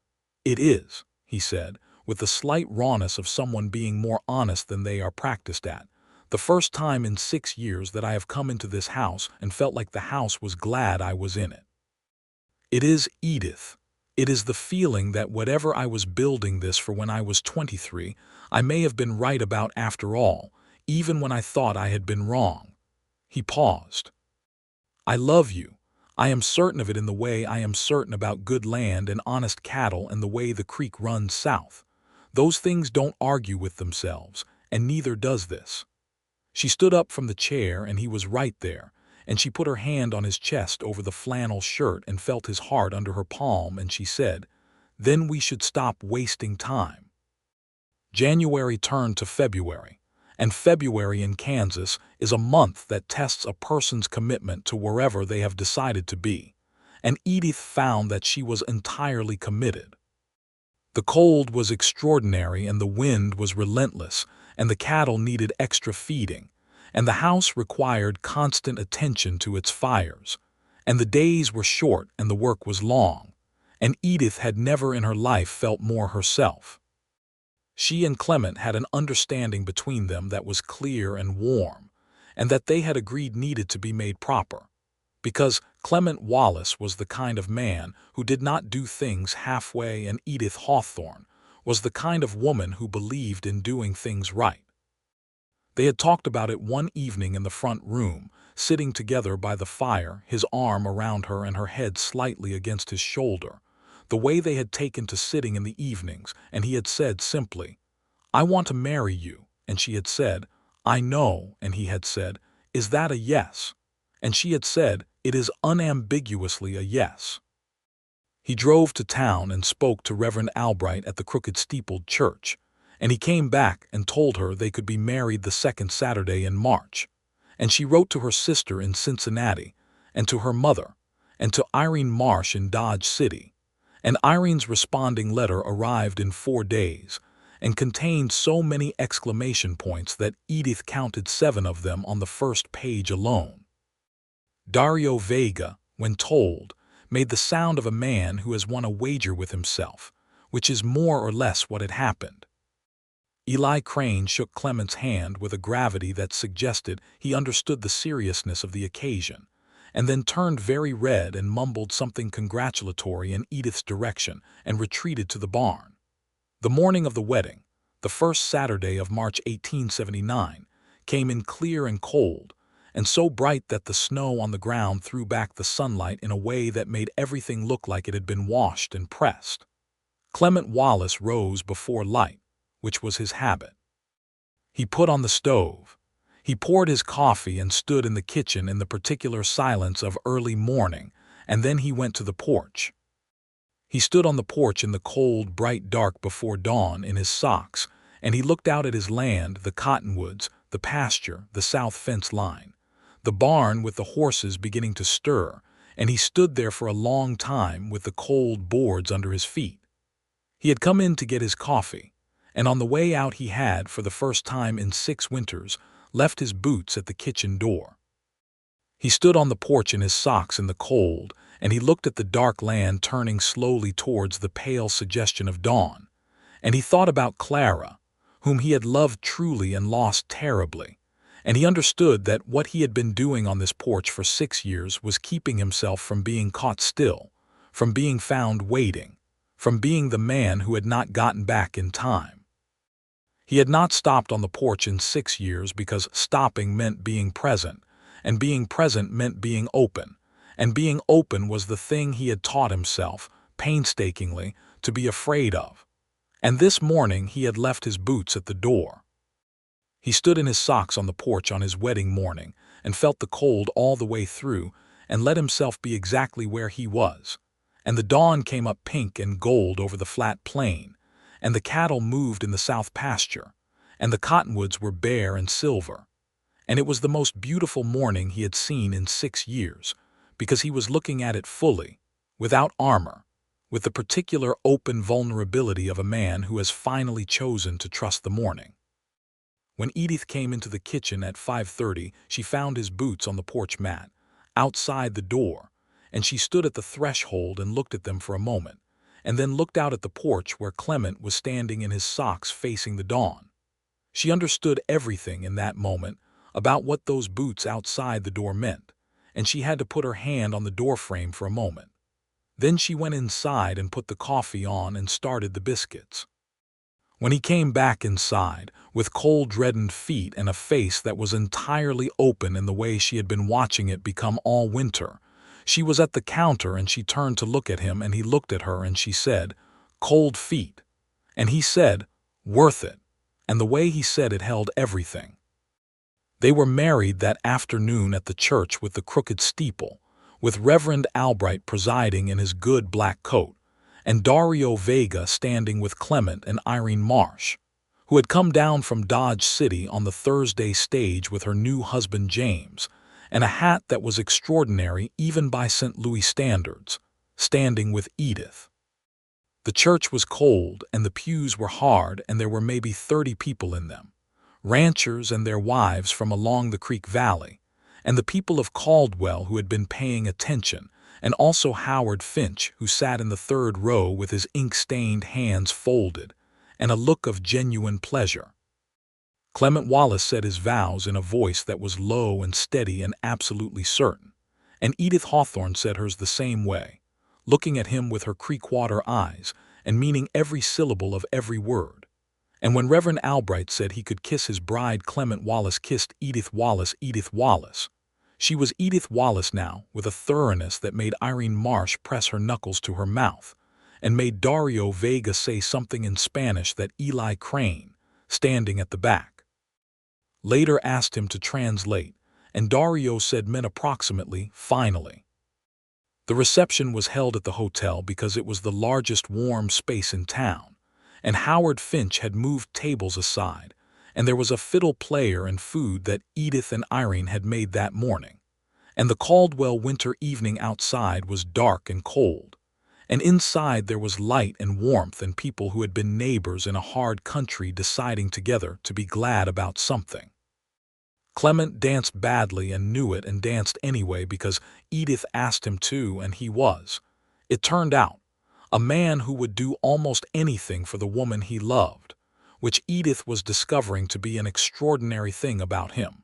"It is," he said, with the slight rawness of someone being more honest than they are practiced at, "the first time in 6 years that I have come into this house and felt like the house was glad I was in it. It is, Edith. It is the feeling that whatever I was building this for when I was 23, I may have been right about after all, even when I thought I had been wrong." He paused. "I love you. I am certain of it in the way I am certain about good land and honest cattle and the way the creek runs south. Those things don't argue with themselves, and neither does this." She stood up from the chair, and he was right there, and she put her hand on his chest over the flannel shirt and felt his heart under her palm, and she said, "Then we should stop wasting time." January turned to February, and February in Kansas is a month that tests a person's commitment to wherever they have decided to be, and Edith found that she was entirely committed. The cold was extraordinary, and the wind was relentless, and the cattle needed extra feeding, and the house required constant attention to its fires, and the days were short and the work was long, and Edith had never in her life felt more herself. She and Clement had an understanding between them that was clear and warm, and that they had agreed needed to be made proper, because Clement Wallace was the kind of man who did not do things halfway, and Edith Hawthorne was the kind of woman who believed in doing things right. They had talked about it one evening in the front room, sitting together by the fire, his arm around her and her head slightly against his shoulder, the way they had taken to sitting in the evenings, and he had said simply, "I want to marry you," and she had said, "I know," and he had said, "Is that a yes?" And she had said, "It is unambiguously a yes." He drove to town and spoke to Reverend Albright at the Crooked Steepled Church, and he came back and told her they could be married the second Saturday in March. And she wrote to her sister in Cincinnati, and to her mother, and to Irene Marsh in Dodge City, and Irene's responding letter arrived in 4 days, and contained so many exclamation points that Edith counted 7 of them on the first page alone. Dario Vega, when told, made the sound of a man who has won a wager with himself, which is more or less what had happened. Eli Crane shook Clement's hand with a gravity that suggested he understood the seriousness of the occasion, and then turned very red and mumbled something congratulatory in Edith's direction and retreated to the barn. The morning of the wedding, the first Saturday of March 1879, came in clear and cold, and so bright that the snow on the ground threw back the sunlight in a way that made everything look like it had been washed and pressed. Clement Wallace rose before light, which was his habit. He put on the stove. He poured his coffee and stood in the kitchen in the particular silence of early morning, and then he went to the porch. He stood on the porch in the cold, bright dark before dawn in his socks, and he looked out at his land, the cottonwoods, the pasture, the south fence line, the barn with the horses beginning to stir, and he stood there for a long time with the cold boards under his feet. He had come in to get his coffee, and on the way out he had, for the first time in 6 winters, left his boots at the kitchen door. He stood on the porch in his socks in the cold, and he looked at the dark land turning slowly towards the pale suggestion of dawn, and he thought about Clara, whom he had loved truly and lost terribly, and he understood that what he had been doing on this porch for 6 years was keeping himself from being caught still, from being found waiting, from being the man who had not gotten back in time. He had not stopped on the porch in 6 years because stopping meant being present, and being present meant being open, and being open was the thing he had taught himself, painstakingly, to be afraid of. And this morning he had left his boots at the door. He stood in his socks on the porch on his wedding morning and felt the cold all the way through and let himself be exactly where he was. And the dawn came up pink and gold over the flat plain, and the cattle moved in the south pasture, and the cottonwoods were bare and silver. And it was the most beautiful morning he had seen in 6 years, because he was looking at it fully, without armor, with the particular open vulnerability of a man who has finally chosen to trust the morning. When Edith came into the kitchen at 5:30, she found his boots on the porch mat, outside the door, and she stood at the threshold and looked at them for a moment, and then looked out at the porch where Clement was standing in his socks facing the dawn. She understood everything in that moment about what those boots outside the door meant, and she had to put her hand on the doorframe for a moment. Then she went inside and put the coffee on and started the biscuits. When he came back inside, with cold reddened feet and a face that was entirely open in the way she had been watching it become all winter, she was at the counter and she turned to look at him and he looked at her and she said, "Cold feet." And he said, "Worth it." And the way he said it held everything. They were married that afternoon at the church with the crooked steeple, with Reverend Albright presiding in his good black coat, and Dario Vega standing with Clement and Irene Marsh, who had come down from Dodge City on the Thursday stage with her new husband James, and a hat that was extraordinary even by St. Louis standards, standing with Edith. The church was cold and the pews were hard and there were maybe 30 people in them, ranchers and their wives from along the Creek Valley, and the people of Caldwell who had been paying attention, and also Howard Finch, who sat in the third row with his ink-stained hands folded, and a look of genuine pleasure. Clement Wallace said his vows in a voice that was low and steady and absolutely certain, and Edith Hawthorne said hers the same way, looking at him with her Creekwater eyes and meaning every syllable of every word. And when Reverend Albright said he could kiss his bride, Clement Wallace kissed Edith Wallace. Edith Wallace. She was Edith Wallace now, with a thoroughness that made Irene Marsh press her knuckles to her mouth, and made Dario Vega say something in Spanish that Eli Crane, standing at the back, later asked him to translate, and Dario said meant approximately, "Finally." The reception was held at the hotel because it was the largest warm space in town, and Howard Finch had moved tables aside, and there was a fiddle player and food that Edith and Irene had made that morning, and the Caldwell winter evening outside was dark and cold, and inside there was light and warmth and people who had been neighbors in a hard country deciding together to be glad about something. Clement danced badly and knew it and danced anyway because Edith asked him to, and he was, it turned out, a man who would do almost anything for the woman he loved, which Edith was discovering to be an extraordinary thing about him.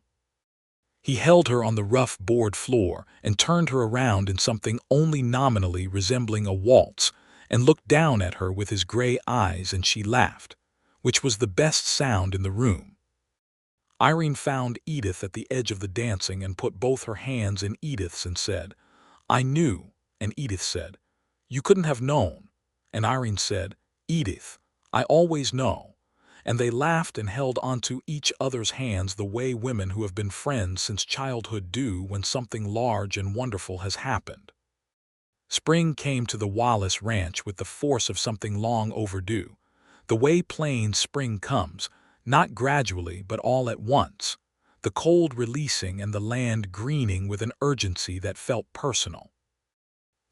He held her on the rough board floor and turned her around in something only nominally resembling a waltz and looked down at her with his gray eyes, and she laughed, which was the best sound in the room. Irene found Edith at the edge of the dancing and put both her hands in Edith's and said, "I knew," and Edith said, "You couldn't have known," and Irene said, "Edith, I always know," and they laughed and held onto each other's hands the way women who have been friends since childhood do when something large and wonderful has happened. Spring came to the Wallace Ranch with the force of something long overdue, the way plain spring comes, not gradually but all at once, the cold releasing and the land greening with an urgency that felt personal.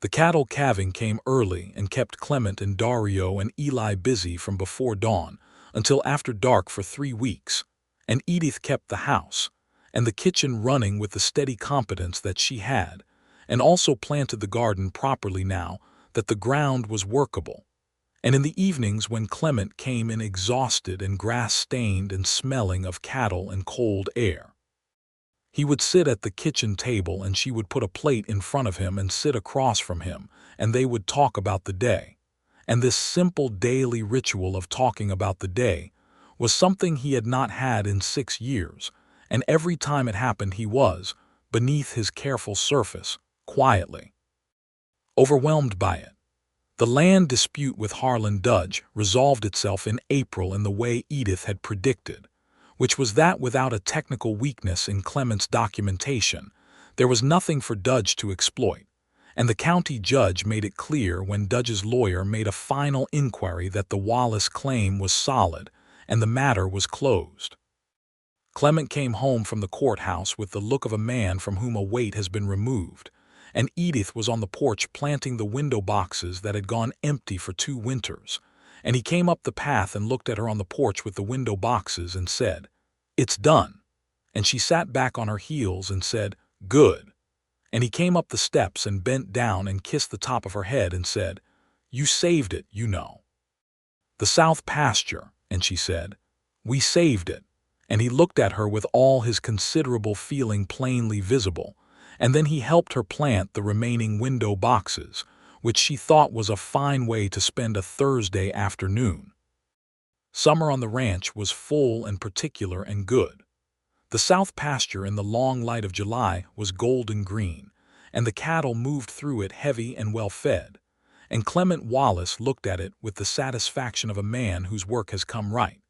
The cattle calving came early and kept Clement and Dario and Eli busy from before dawn until after dark for 3 weeks, and Edith kept the house and the kitchen running with the steady competence that she had, and also planted the garden properly now that the ground was workable. And in the evenings when Clement came in exhausted and grass-stained and smelling of cattle and cold air, he would sit at the kitchen table and she would put a plate in front of him and sit across from him, and they would talk about the day. And this simple daily ritual of talking about the day was something he had not had in 6 years, and every time it happened he was, beneath his careful surface, quietly overwhelmed by it. The land dispute with Harlan Dudge resolved itself in April in the way Edith had predicted, which was that without a technical weakness in Clement's documentation, there was nothing for Dudge to exploit, and the county judge made it clear when Dudge's lawyer made a final inquiry that the Wallace claim was solid and the matter was closed. Clement came home from the courthouse with the look of a man from whom a weight has been removed, and Edith was on the porch planting the window boxes that had gone empty for 2 winters, and he came up the path and looked at her on the porch with the window boxes and said, "It's done." And she sat back on her heels and said, "Good." And he came up the steps and bent down and kissed the top of her head and said, "You saved it, you know." "The south pasture," and she said, "We saved it." And he looked at her with all his considerable feeling plainly visible, and then he helped her plant the remaining window boxes, which she thought was a fine way to spend a Thursday afternoon. Summer on the ranch was full and particular and good. The south pasture in the long light of July was golden green, and the cattle moved through it heavy and well fed, and Clement Wallace looked at it with the satisfaction of a man whose work has come right,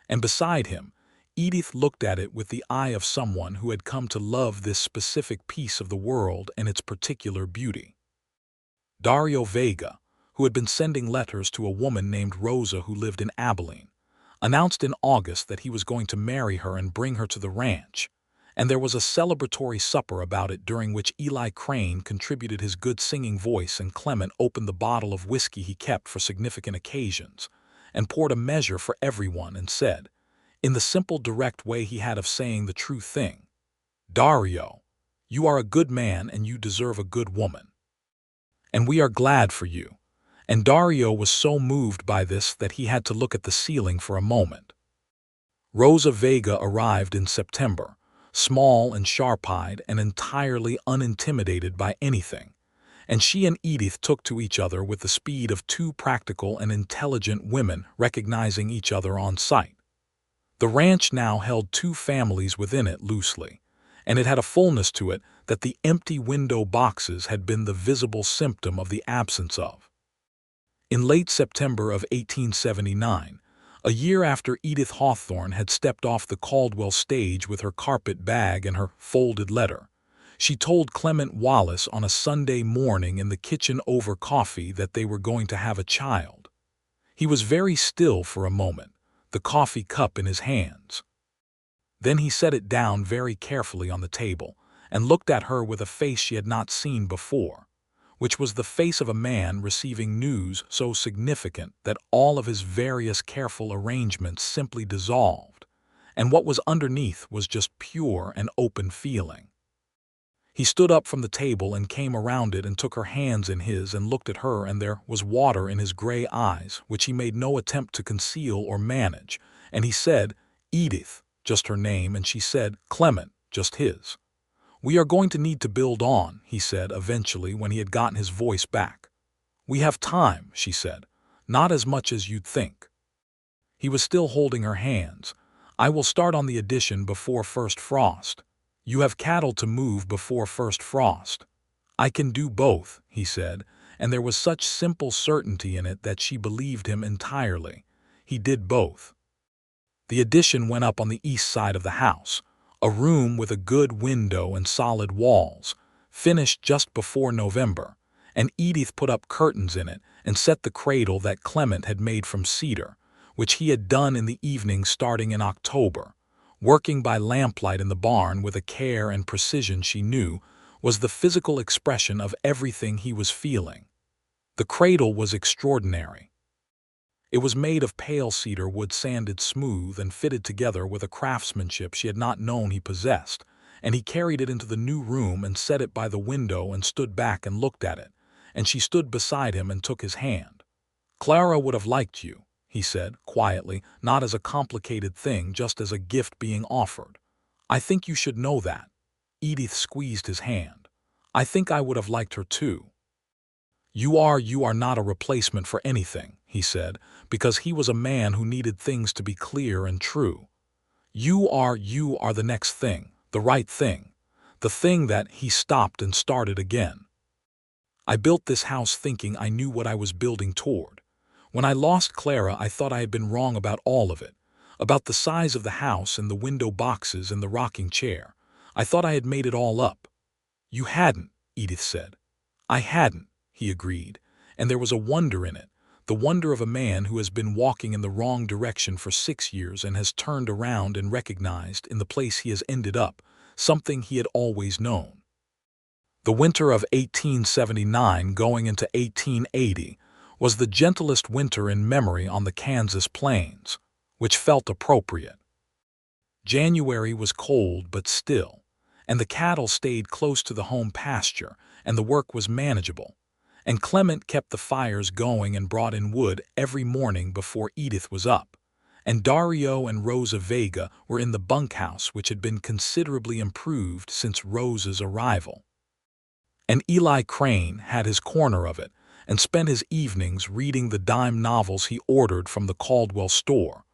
and beside him, Edith looked at it with the eye of someone who had come to love this specific piece of the world and its particular beauty. Dario Vega, who had been sending letters to a woman named Rosa who lived in Abilene, announced in August that he was going to marry her and bring her to the ranch, and there was a celebratory supper about it during which Eli Crane contributed his good singing voice and Clement opened the bottle of whiskey he kept for significant occasions, and poured a measure for everyone and said, in the simple direct way he had of saying the true thing, "Dario, you are a good man and you deserve a good woman. And we are glad for you." And Dario was so moved by this that he had to look at the ceiling for a moment. Rosa Vega arrived in September, small and sharp-eyed and entirely unintimidated by anything, and she and Edith took to each other with the speed of 2 practical and intelligent women recognizing each other on sight. The ranch now held 2 families within it loosely, and it had a fullness to it that the empty window boxes had been the visible symptom of the absence of. In late September of 1879, a year after Edith Hawthorne had stepped off the Caldwell stage with her carpet bag and her folded letter, she told Clement Wallace on a Sunday morning in the kitchen over coffee that they were going to have a child. He was very still for a moment, the coffee cup in his hands. Then he set it down very carefully on the table and looked at her with a face she had not seen before, which was the face of a man receiving news so significant that all of his various careful arrangements simply dissolved, and what was underneath was just pure and open feeling. He stood up from the table and came around it and took her hands in his and looked at her, and there was water in his gray eyes, which he made no attempt to conceal or manage, and he said, "Edith," just her name, and she said, "Clement," just his. "We are going to need to build on," he said eventually when he had gotten his voice back. "We have time," she said, "not as much as you'd think." He was still holding her hands. "I will start on the addition before first frost. You have cattle to move before first frost." "I can do both," he said, and there was such simple certainty in it that she believed him entirely. He did both. The addition went up on the east side of the house, a room with a good window and solid walls, finished just before November, and Edith put up curtains in it and set the cradle that Clement had made from cedar, which he had done in the evening starting in October, working by lamplight in the barn with a care and precision she knew was the physical expression of everything he was feeling. The cradle was extraordinary. It was made of pale cedar wood sanded smooth and fitted together with a craftsmanship she had not known he possessed, and he carried it into the new room and set it by the window and stood back and looked at it, and she stood beside him and took his hand. "Clara would have liked you," he said, quietly, not as a complicated thing, just as a gift being offered. "I think you should know that." Edith squeezed his hand. "I think I would have liked her too." You are not a replacement for anything," he said, because he was a man who needed things to be clear and true. You are the next thing, the right thing, the thing that he stopped and started again. I built this house thinking I knew what I was building toward. When I lost Clara, I thought I had been wrong about all of it, about the size of the house and the window boxes and the rocking chair. I thought I had made it all up. You hadn't, Edith said. I hadn't, he agreed, and there was a wonder in it, the wonder of a man who has been walking in the wrong direction for 6 years and has turned around and recognized in the place he has ended up something he had always known. The winter of 1879 going into 1880 was the gentlest winter in memory on the Kansas plains, which felt appropriate. January was cold but still, and the cattle stayed close to the home pasture, and the work was manageable, and Clement kept the fires going and brought in wood every morning before Edith was up, and Dario and Rosa Vega were in the bunkhouse, which had been considerably improved since Rosa's arrival. And Eli Crane had his corner of it and spent his evenings reading the dime novels he ordered from the Caldwell store,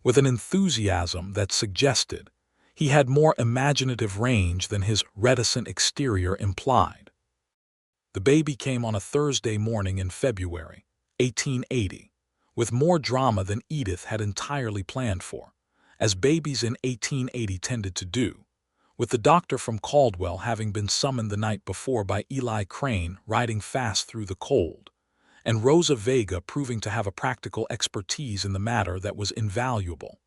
with an enthusiasm that suggested he had more imaginative range than his reticent exterior implied. The baby came on a Thursday morning in February, 1880, with more drama than Edith had entirely planned for, as babies in 1880 tended to do, with the doctor from Caldwell having been summoned the night before by Eli Crane riding fast through the cold, and Rosa Vega proving to have a practical expertise in the matter that was invaluable,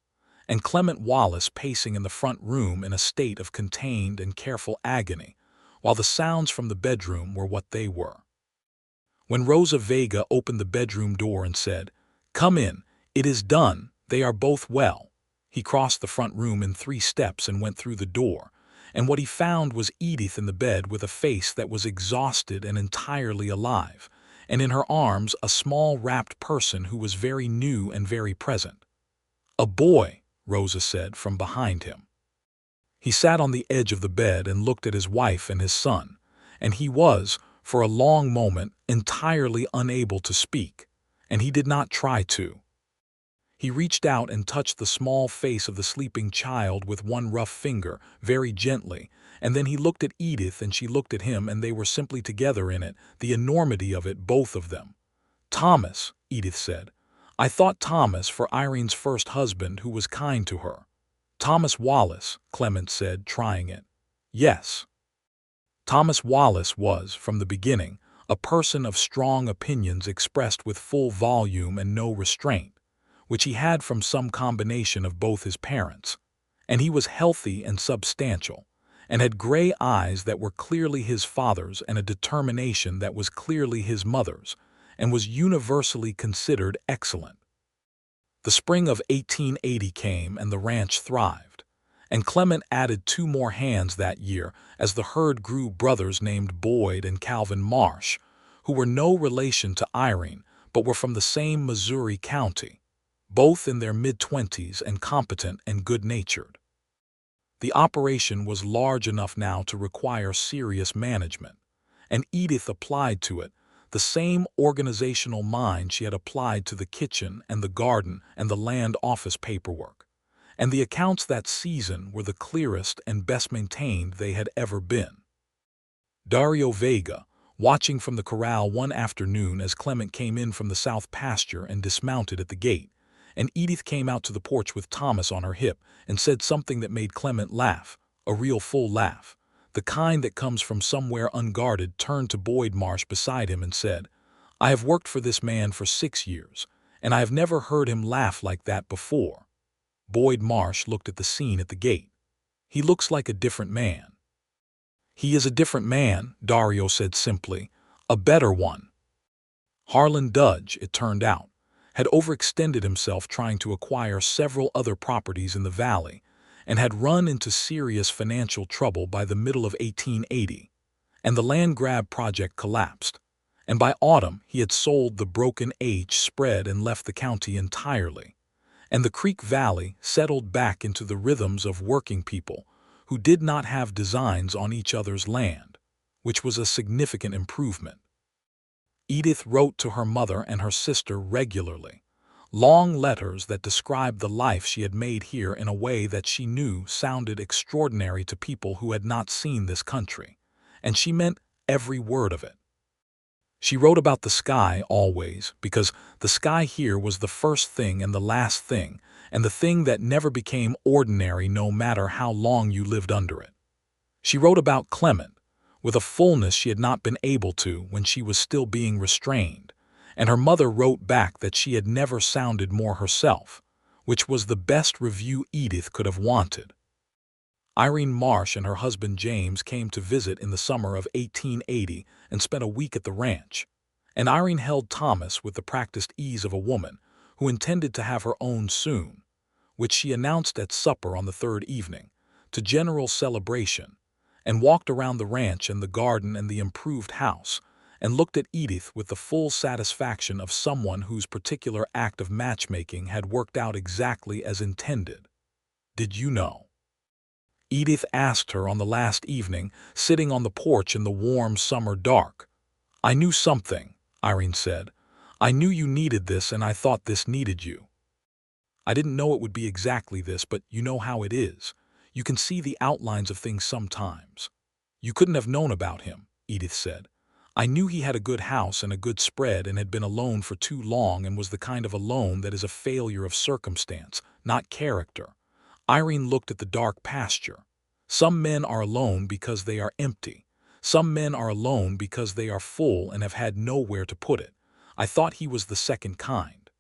and Clement Wallace pacing in the front room in a state of contained and careful agony, while the sounds from the bedroom were what they were. When Rosa Vega opened the bedroom door and said, "Come in, it is done, they are both well," he crossed the front room in 3 steps and went through the door, and what he found was Edith in the bed with a face that was exhausted and entirely alive, and in her arms a small wrapped person who was very new and very present. "A boy," Rosa said from behind him. He sat on the edge of the bed and looked at his wife and his son, and he was, for a long moment, entirely unable to speak, and he did not try to. He reached out and touched the small face of the sleeping child with one rough finger, very gently, and then he looked at Edith and she looked at him, and they were simply together in it, the enormity of it, both of them. "Thomas," Edith said. "I thought Thomas for Irene's first husband who was kind to her." "Thomas Wallace," Clement said, trying it. "Yes." Thomas Wallace was, from the beginning, a person of strong opinions expressed with full volume and no restraint, which he had from some combination of both his parents, and he was healthy and substantial, and had gray eyes that were clearly his father's and a determination that was clearly his mother's, and was universally considered excellent. The spring of 1880 came and the ranch thrived, and Clement added 2 more hands that year as the herd grew, brothers named Boyd and Calvin Marsh, who were no relation to Irene but were from the same Missouri county, both in their mid-20s and competent and good-natured. The operation was large enough now to require serious management, and Edith applied to it the same organizational mind she had applied to the kitchen and the garden and the land office paperwork, and the accounts that season were the clearest and best maintained they had ever been. Dario Vega, watching from the corral one afternoon as Clement came in from the south pasture and dismounted at the gate, and Edith came out to the porch with Thomas on her hip and said something that made Clement laugh, a real full laugh, the kind that comes from somewhere unguarded, turned to Boyd Marsh beside him and said, "I have worked for this man for 6 years, and I have never heard him laugh like that before." Boyd Marsh looked at the scene at the gate. "He looks like a different man." "He is a different man," Dario said simply, "a better one." Harlan Dudge, it turned out, had overextended himself trying to acquire several other properties in the valley, and had run into serious financial trouble by the middle of 1880, and the land grab project collapsed, and by autumn he had sold the Broken H spread and left the county entirely, and the Creek Valley settled back into the rhythms of working people who did not have designs on each other's land, which was a significant improvement. Edith wrote to her mother and her sister regularly, long letters that described the life she had made here in a way that she knew sounded extraordinary to people who had not seen this country, and she meant every word of it. She wrote about the sky always, because the sky here was the first thing and the last thing, and the thing that never became ordinary no matter how long you lived under it. She wrote about Clement, with a fullness she had not been able to when she was still being restrained, and her mother wrote back that she had never sounded more herself, which was the best review Edith could have wanted. Irene Marsh and her husband James came to visit in the summer of 1880 and spent a week at the ranch, and Irene held Thomas with the practiced ease of a woman who intended to have her own soon, which she announced at supper on the third evening, to general celebration, and walked around the ranch and the garden and the improved house, and looked at Edith with the full satisfaction of someone whose particular act of matchmaking had worked out exactly as intended. "Did you know?" Edith asked her on the last evening, sitting on the porch in the warm summer dark. "I knew something," Irene said. "I knew you needed this, and I thought this needed you. I didn't know it would be exactly this, but you know how it is. You can see the outlines of things sometimes." "You couldn't have known about him," Edith said. "I knew he had a good house and a good spread and had been alone for too long and was the kind of alone that is a failure of circumstance, not character." Irene looked at the dark pasture. "Some men are alone because they are empty. Some men are alone because they are full and have had nowhere to put it. I thought he was the second kind."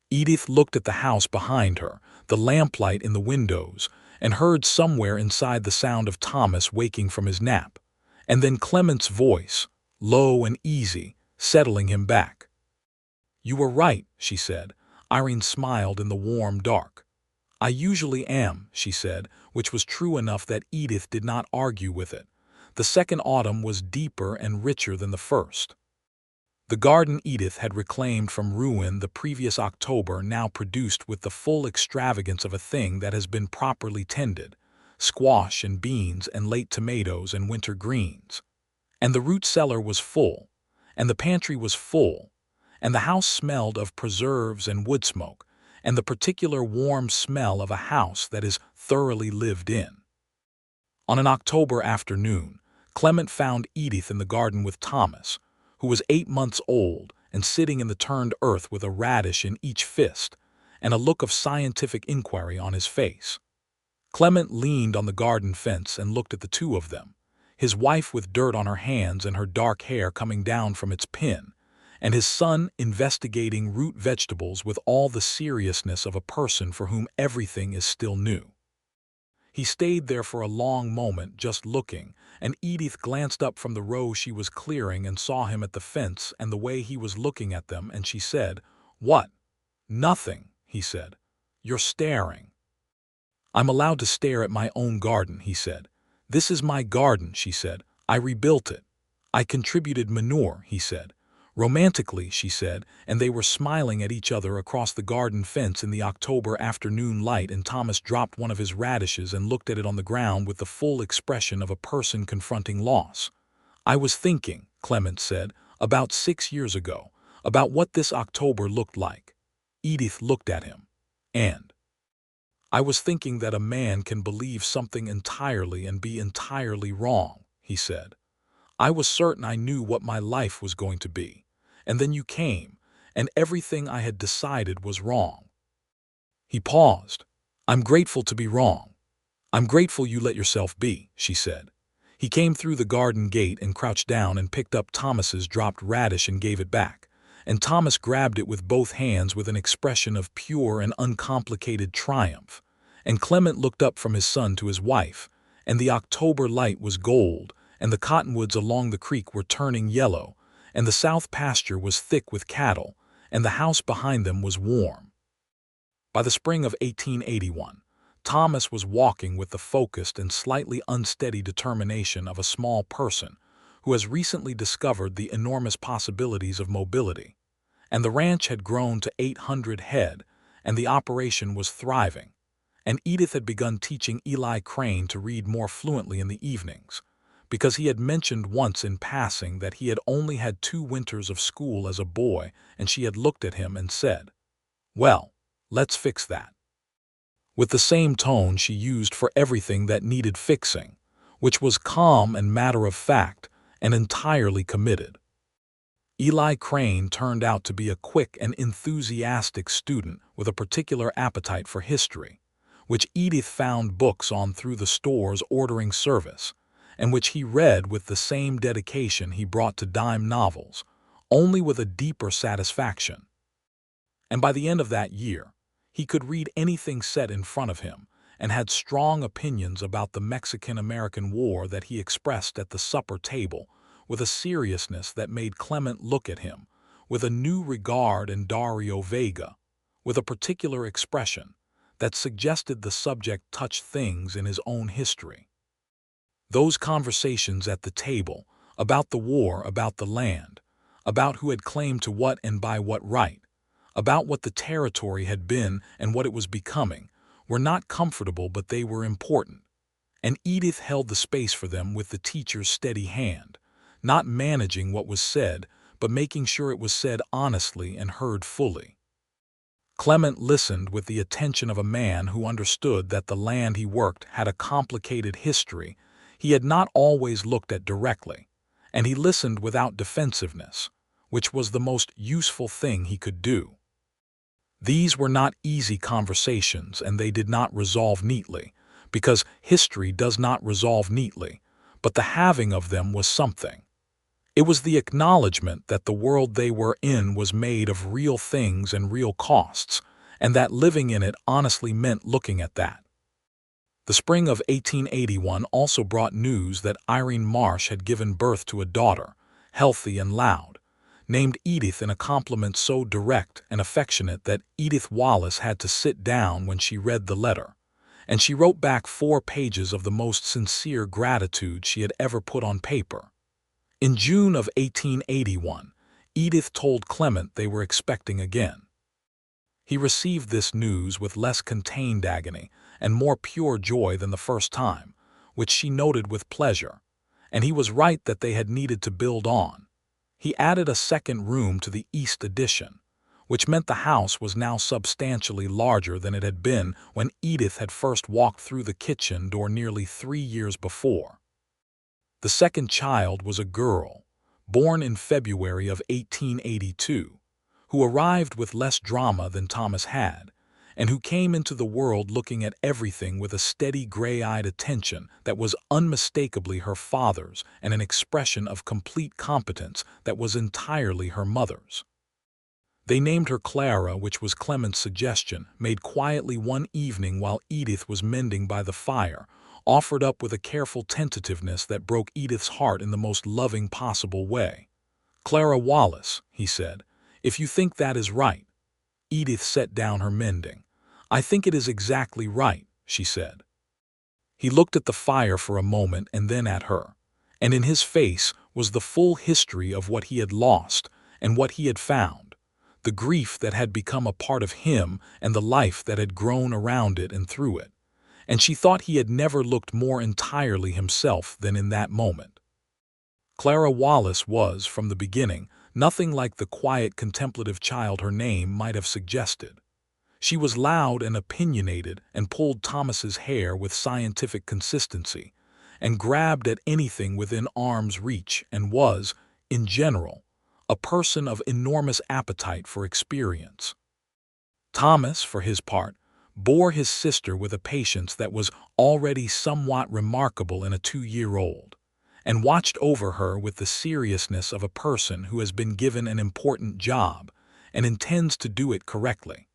Edith looked at the house behind her, the lamplight in the windows, and heard somewhere inside the sound of Thomas waking from his nap, and then Clement's voice, low and easy, settling him back. "You were right," she said. Irene smiled in the warm dark. "I usually am," she said, which was true enough that Edith did not argue with it. The second autumn was deeper and richer than the first. The garden Edith had reclaimed from ruin the previous October now produced with the full extravagance of a thing that has been properly tended, squash and beans and late tomatoes and winter greens. And the root cellar was full, and the pantry was full, and the house smelled of preserves and wood smoke, and the particular warm smell of a house that is thoroughly lived in. On an October afternoon, Clement found Edith in the garden with Thomas, who was 8 months old and sitting in the turned earth with a radish in each fist and a look of scientific inquiry on his face. Clement leaned on the garden fence and looked at the two of them, his wife with dirt on her hands and her dark hair coming down from its pin, and his son investigating root vegetables with all the seriousness of a person for whom everything is still new. He stayed there for a long moment just looking, and Edith glanced up from the row she was clearing and saw him at the fence and the way he was looking at them, and she said, "What?" "Nothing," he said. "You're staring." "I'm allowed to stare at my own garden," he said. "This is my garden," she said. "I rebuilt it. I contributed manure," he said. "Romantically," she said, and they were smiling at each other across the garden fence in the October afternoon light, and Thomas dropped one of his radishes and looked at it on the ground with the full expression of a person confronting loss. "I was thinking," Clement said, "about 6 years ago, about what this October looked like." Edith looked at him. "And I was thinking that a man can believe something entirely and be entirely wrong," he said. "I was certain I knew what my life was going to be. And then you came, and everything I had decided was wrong." He paused. "I'm grateful to be wrong. I'm grateful you let yourself be," she said. He came through the garden gate and crouched down and picked up Thomas's dropped radish and gave it back, and Thomas grabbed it with both hands with an expression of pure and uncomplicated triumph, and Clement looked up from his son to his wife, and the October light was gold, and the cottonwoods along the creek were turning yellow, and the south pasture was thick with cattle, and the house behind them was warm. By the spring of 1881, Thomas was walking with the focused and slightly unsteady determination of a small person who has recently discovered the enormous possibilities of mobility, and the ranch had grown to 800 head, and the operation was thriving, and Edith had begun teaching Eli Crane to read more fluently in the evenings, because he had mentioned once in passing that he had only had 2 winters of school as a boy, and she had looked at him and said, "Well, let's fix that," with the same tone she used for everything that needed fixing, which was calm and matter-of-fact and entirely committed. Eli Crane turned out to be a quick and enthusiastic student with a particular appetite for history, which Edith found books on through the store's ordering service, and which he read with the same dedication he brought to dime novels, only with a deeper satisfaction. And by the end of that year, he could read anything set in front of him, and had strong opinions about the Mexican-American War that he expressed at the supper table with a seriousness that made Clement look at him with a new regard, and Dario Vega with a particular expression that suggested the subject touched things in his own history. Those conversations at the table, about the war, about the land, about who had claimed to what and by what right, about what the territory had been and what it was becoming, were not comfortable, but they were important, and Edith held the space for them with the teacher's steady hand, not managing what was said, but making sure it was said honestly and heard fully. Clement listened with the attention of a man who understood that the land he worked had a complicated history he had not always looked at directly, and he listened without defensiveness, which was the most useful thing he could do. These were not easy conversations, and they did not resolve neatly, because history does not resolve neatly, but the having of them was something. It was the acknowledgement that the world they were in was made of real things and real costs, and that living in it honestly meant looking at that. The spring of 1881 also brought news that Irene Marsh had given birth to a daughter, healthy and loud, named Edith, in a compliment so direct and affectionate that Edith Wallace had to sit down when she read the letter, and she wrote back 4 pages of the most sincere gratitude she had ever put on paper. In June of 1881, Edith told Clement they were expecting again. He received this news with less contained agony and more pure joy than the first time, which she noted with pleasure, and he was right that they had needed to build on. He added a second room to the East Addition, which meant the house was now substantially larger than it had been when Edith had first walked through the kitchen door nearly 3 years before. The second child was a girl, born in February of 1882, who arrived with less drama than Thomas had, and who came into the world looking at everything with a steady gray-eyed attention that was unmistakably her father's, and an expression of complete competence that was entirely her mother's. They named her Clara, which was Clement's suggestion, made quietly one evening while Edith was mending by the fire, offered up with a careful tentativeness that broke Edith's heart in the most loving possible way. "Clara Wallace," he said, "if you think that is right." Edith set down her mending. "I think it is exactly right," she said. He looked at the fire for a moment and then at her, and in his face was the full history of what he had lost and what he had found, the grief that had become a part of him and the life that had grown around it and through it, and she thought he had never looked more entirely himself than in that moment. Clara Wallace was, from the beginning, nothing like the quiet, contemplative child her name might have suggested. She was loud and opinionated and pulled Thomas's hair with scientific consistency, and grabbed at anything within arm's reach, and was, in general, a person of enormous appetite for experience. Thomas, for his part, bore his sister with a patience that was already somewhat remarkable in a 2-year-old, and watched over her with the seriousness of a person who has been given an important job and intends to do it correctly.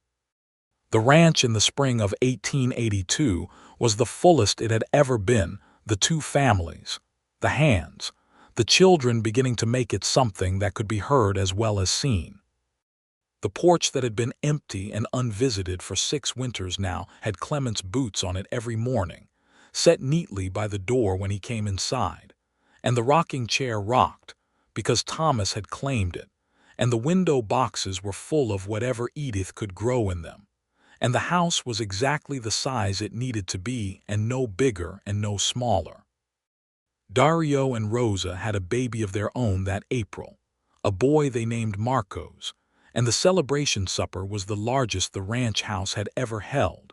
The ranch in the spring of 1882 was the fullest it had ever been, the 2 families, the hands, the children beginning to make it something that could be heard as well as seen. The porch that had been empty and unvisited for 6 winters now had Clement's boots on it every morning, set neatly by the door when he came inside, and the rocking chair rocked, because Thomas had claimed it, and the window boxes were full of whatever Edith could grow in them, and the house was exactly the size it needed to be, and no bigger and no smaller. Dario and Rosa had a baby of their own that April, a boy they named Marcos, and the celebration supper was the largest the ranch house had ever held,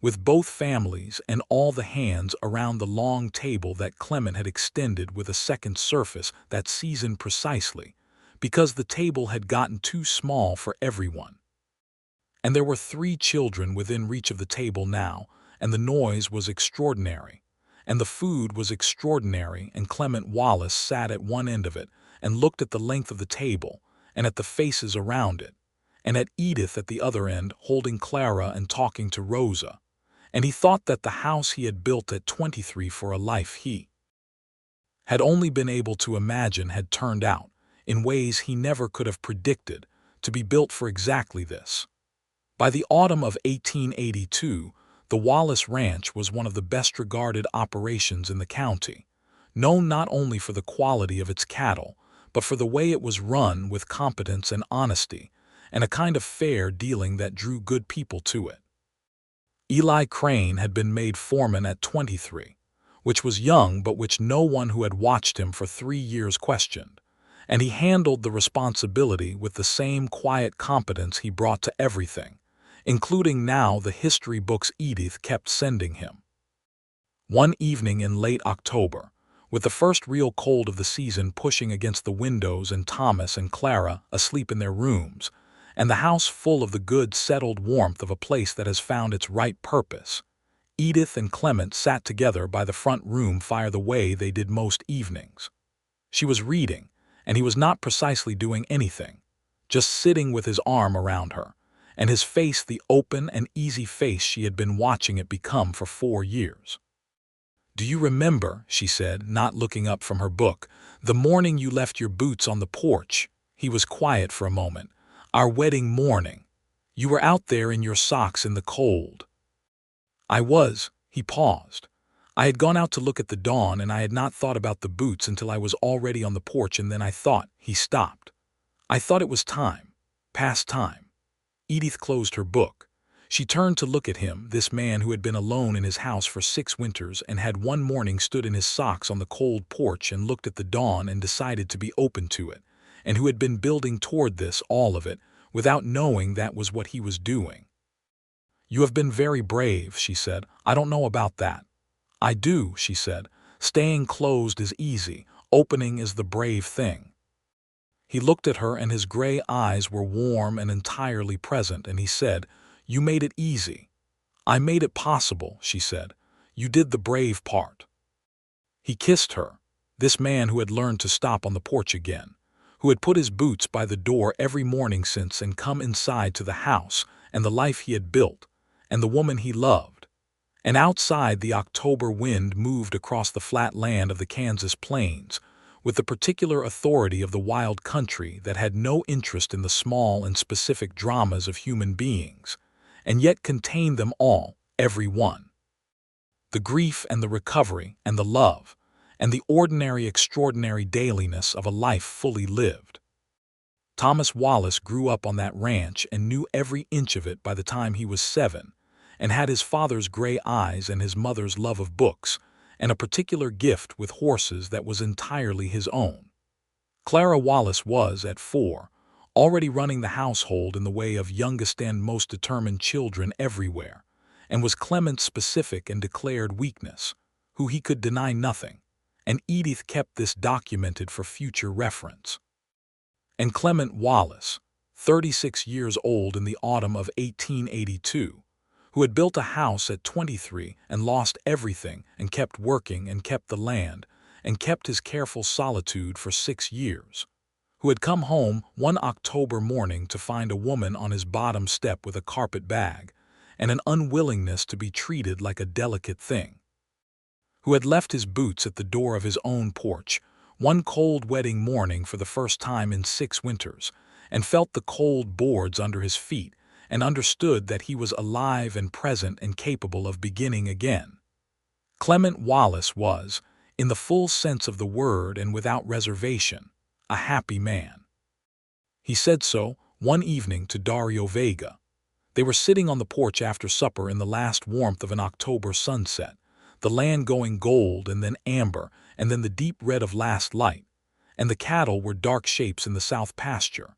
with both families and all the hands around the long table that Clement had extended with a second surface that season precisely, because the table had gotten too small for everyone. And there were 3 children within reach of the table now, and the noise was extraordinary, and the food was extraordinary, and Clement Wallace sat at one end of it and looked at the length of the table, and at the faces around it, and at Edith at the other end holding Clara and talking to Rosa, and he thought that the house he had built at 23 for a life he had only been able to imagine had turned out, in ways he never could have predicted, to be built for exactly this. By the autumn of 1882, the Wallace Ranch was one of the best-regarded operations in the county, known not only for the quality of its cattle, but for the way it was run with competence and honesty, and a kind of fair dealing that drew good people to it. Eli Crane had been made foreman at 23, which was young but which no one who had watched him for 3 years questioned, and he handled the responsibility with the same quiet competence he brought to everything, including now the history books Edith kept sending him. One evening in late October, with the first real cold of the season pushing against the windows and Thomas and Clara asleep in their rooms, and the house full of the good settled warmth of a place that has found its right purpose, Edith and Clement sat together by the front room fire the way they did most evenings. She was reading, and he was not precisely doing anything, just sitting with his arm around her, and his face the open and easy face she had been watching it become for 4 years. "Do you remember," she said, not looking up from her book, "the morning you left your boots on the porch?" He was quiet for a moment. "Our wedding morning. You were out there in your socks in the cold." "I was." He paused. "I had gone out to look at the dawn, and I had not thought about the boots until I was already on the porch, and then I thought—" He stopped. "I thought it was time. Past time." Edith closed her book. She turned to look at him, this man who had been alone in his house for 6 winters and had one morning stood in his socks on the cold porch and looked at the dawn and decided to be open to it, and who had been building toward this, all of it, without knowing that was what he was doing. "You have been very brave," she said. "I don't know about that." "I do," she said. "Staying closed is easy. Opening is the brave thing." He looked at her, and his gray eyes were warm and entirely present, and he said, "You made it easy." "I made it possible," she said. "You did the brave part." He kissed her, this man who had learned to stop on the porch again, who had put his boots by the door every morning since and come inside to the house and the life he had built, and the woman he loved. And outside the October wind moved across the flat land of the Kansas plains, with the particular authority of the wild country that had no interest in the small and specific dramas of human beings, and yet contained them all, every one. The grief and the recovery and the love, and the ordinary extraordinary dailiness of a life fully lived. Thomas Wallace grew up on that ranch and knew every inch of it by the time he was 7, and had his father's gray eyes and his mother's love of books, and a particular gift with horses that was entirely his own. Clara Wallace was, at 4, already running the household in the way of youngest and most determined children everywhere, and was Clement's specific and declared weakness, who he could deny nothing, and Edith kept this documented for future reference. And Clement Wallace, 36 years old in the autumn of 1882, who had built a house at 23 and lost everything and kept working and kept the land and kept his careful solitude for 6 years, who had come home one October morning to find a woman on his bottom step with a carpet bag and an unwillingness to be treated like a delicate thing, who had left his boots at the door of his own porch one cold wedding morning for the first time in 6 winters, and felt the cold boards under his feet and understood that he was alive and present and capable of beginning again. Clement Wallace was, in the full sense of the word and without reservation, a happy man. He said so one evening to Dario Vega. They were sitting on the porch after supper in the last warmth of an October sunset, the land going gold and then amber and then the deep red of last light, and the cattle were dark shapes in the south pasture.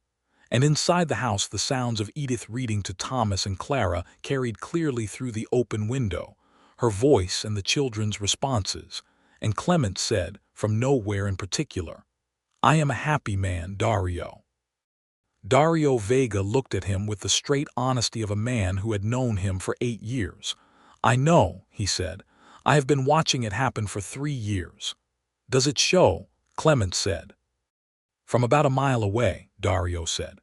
And inside the house the sounds of Edith reading to Thomas and Clara carried clearly through the open window, her voice and the children's responses, and Clement said, from nowhere in particular, "I am a happy man, Dario." Dario Vega looked at him with the straight honesty of a man who had known him for 8 years. "I know," he said. "I have been watching it happen for 3 years." "Does it show?" Clement said. "From about a mile away," Dario said.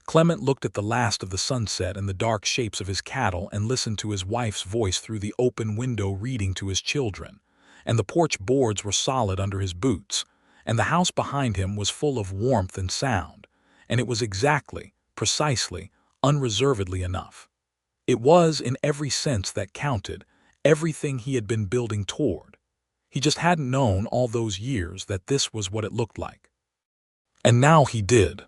Clement looked at the last of the sunset and the dark shapes of his cattle and listened to his wife's voice through the open window reading to his children. And the porch boards were solid under his boots, and the house behind him was full of warmth and sound, and it was exactly, precisely, unreservedly enough. It was, in every sense that counted, everything he had been building toward. He just hadn't known all those years that this was what it looked like. And now he did.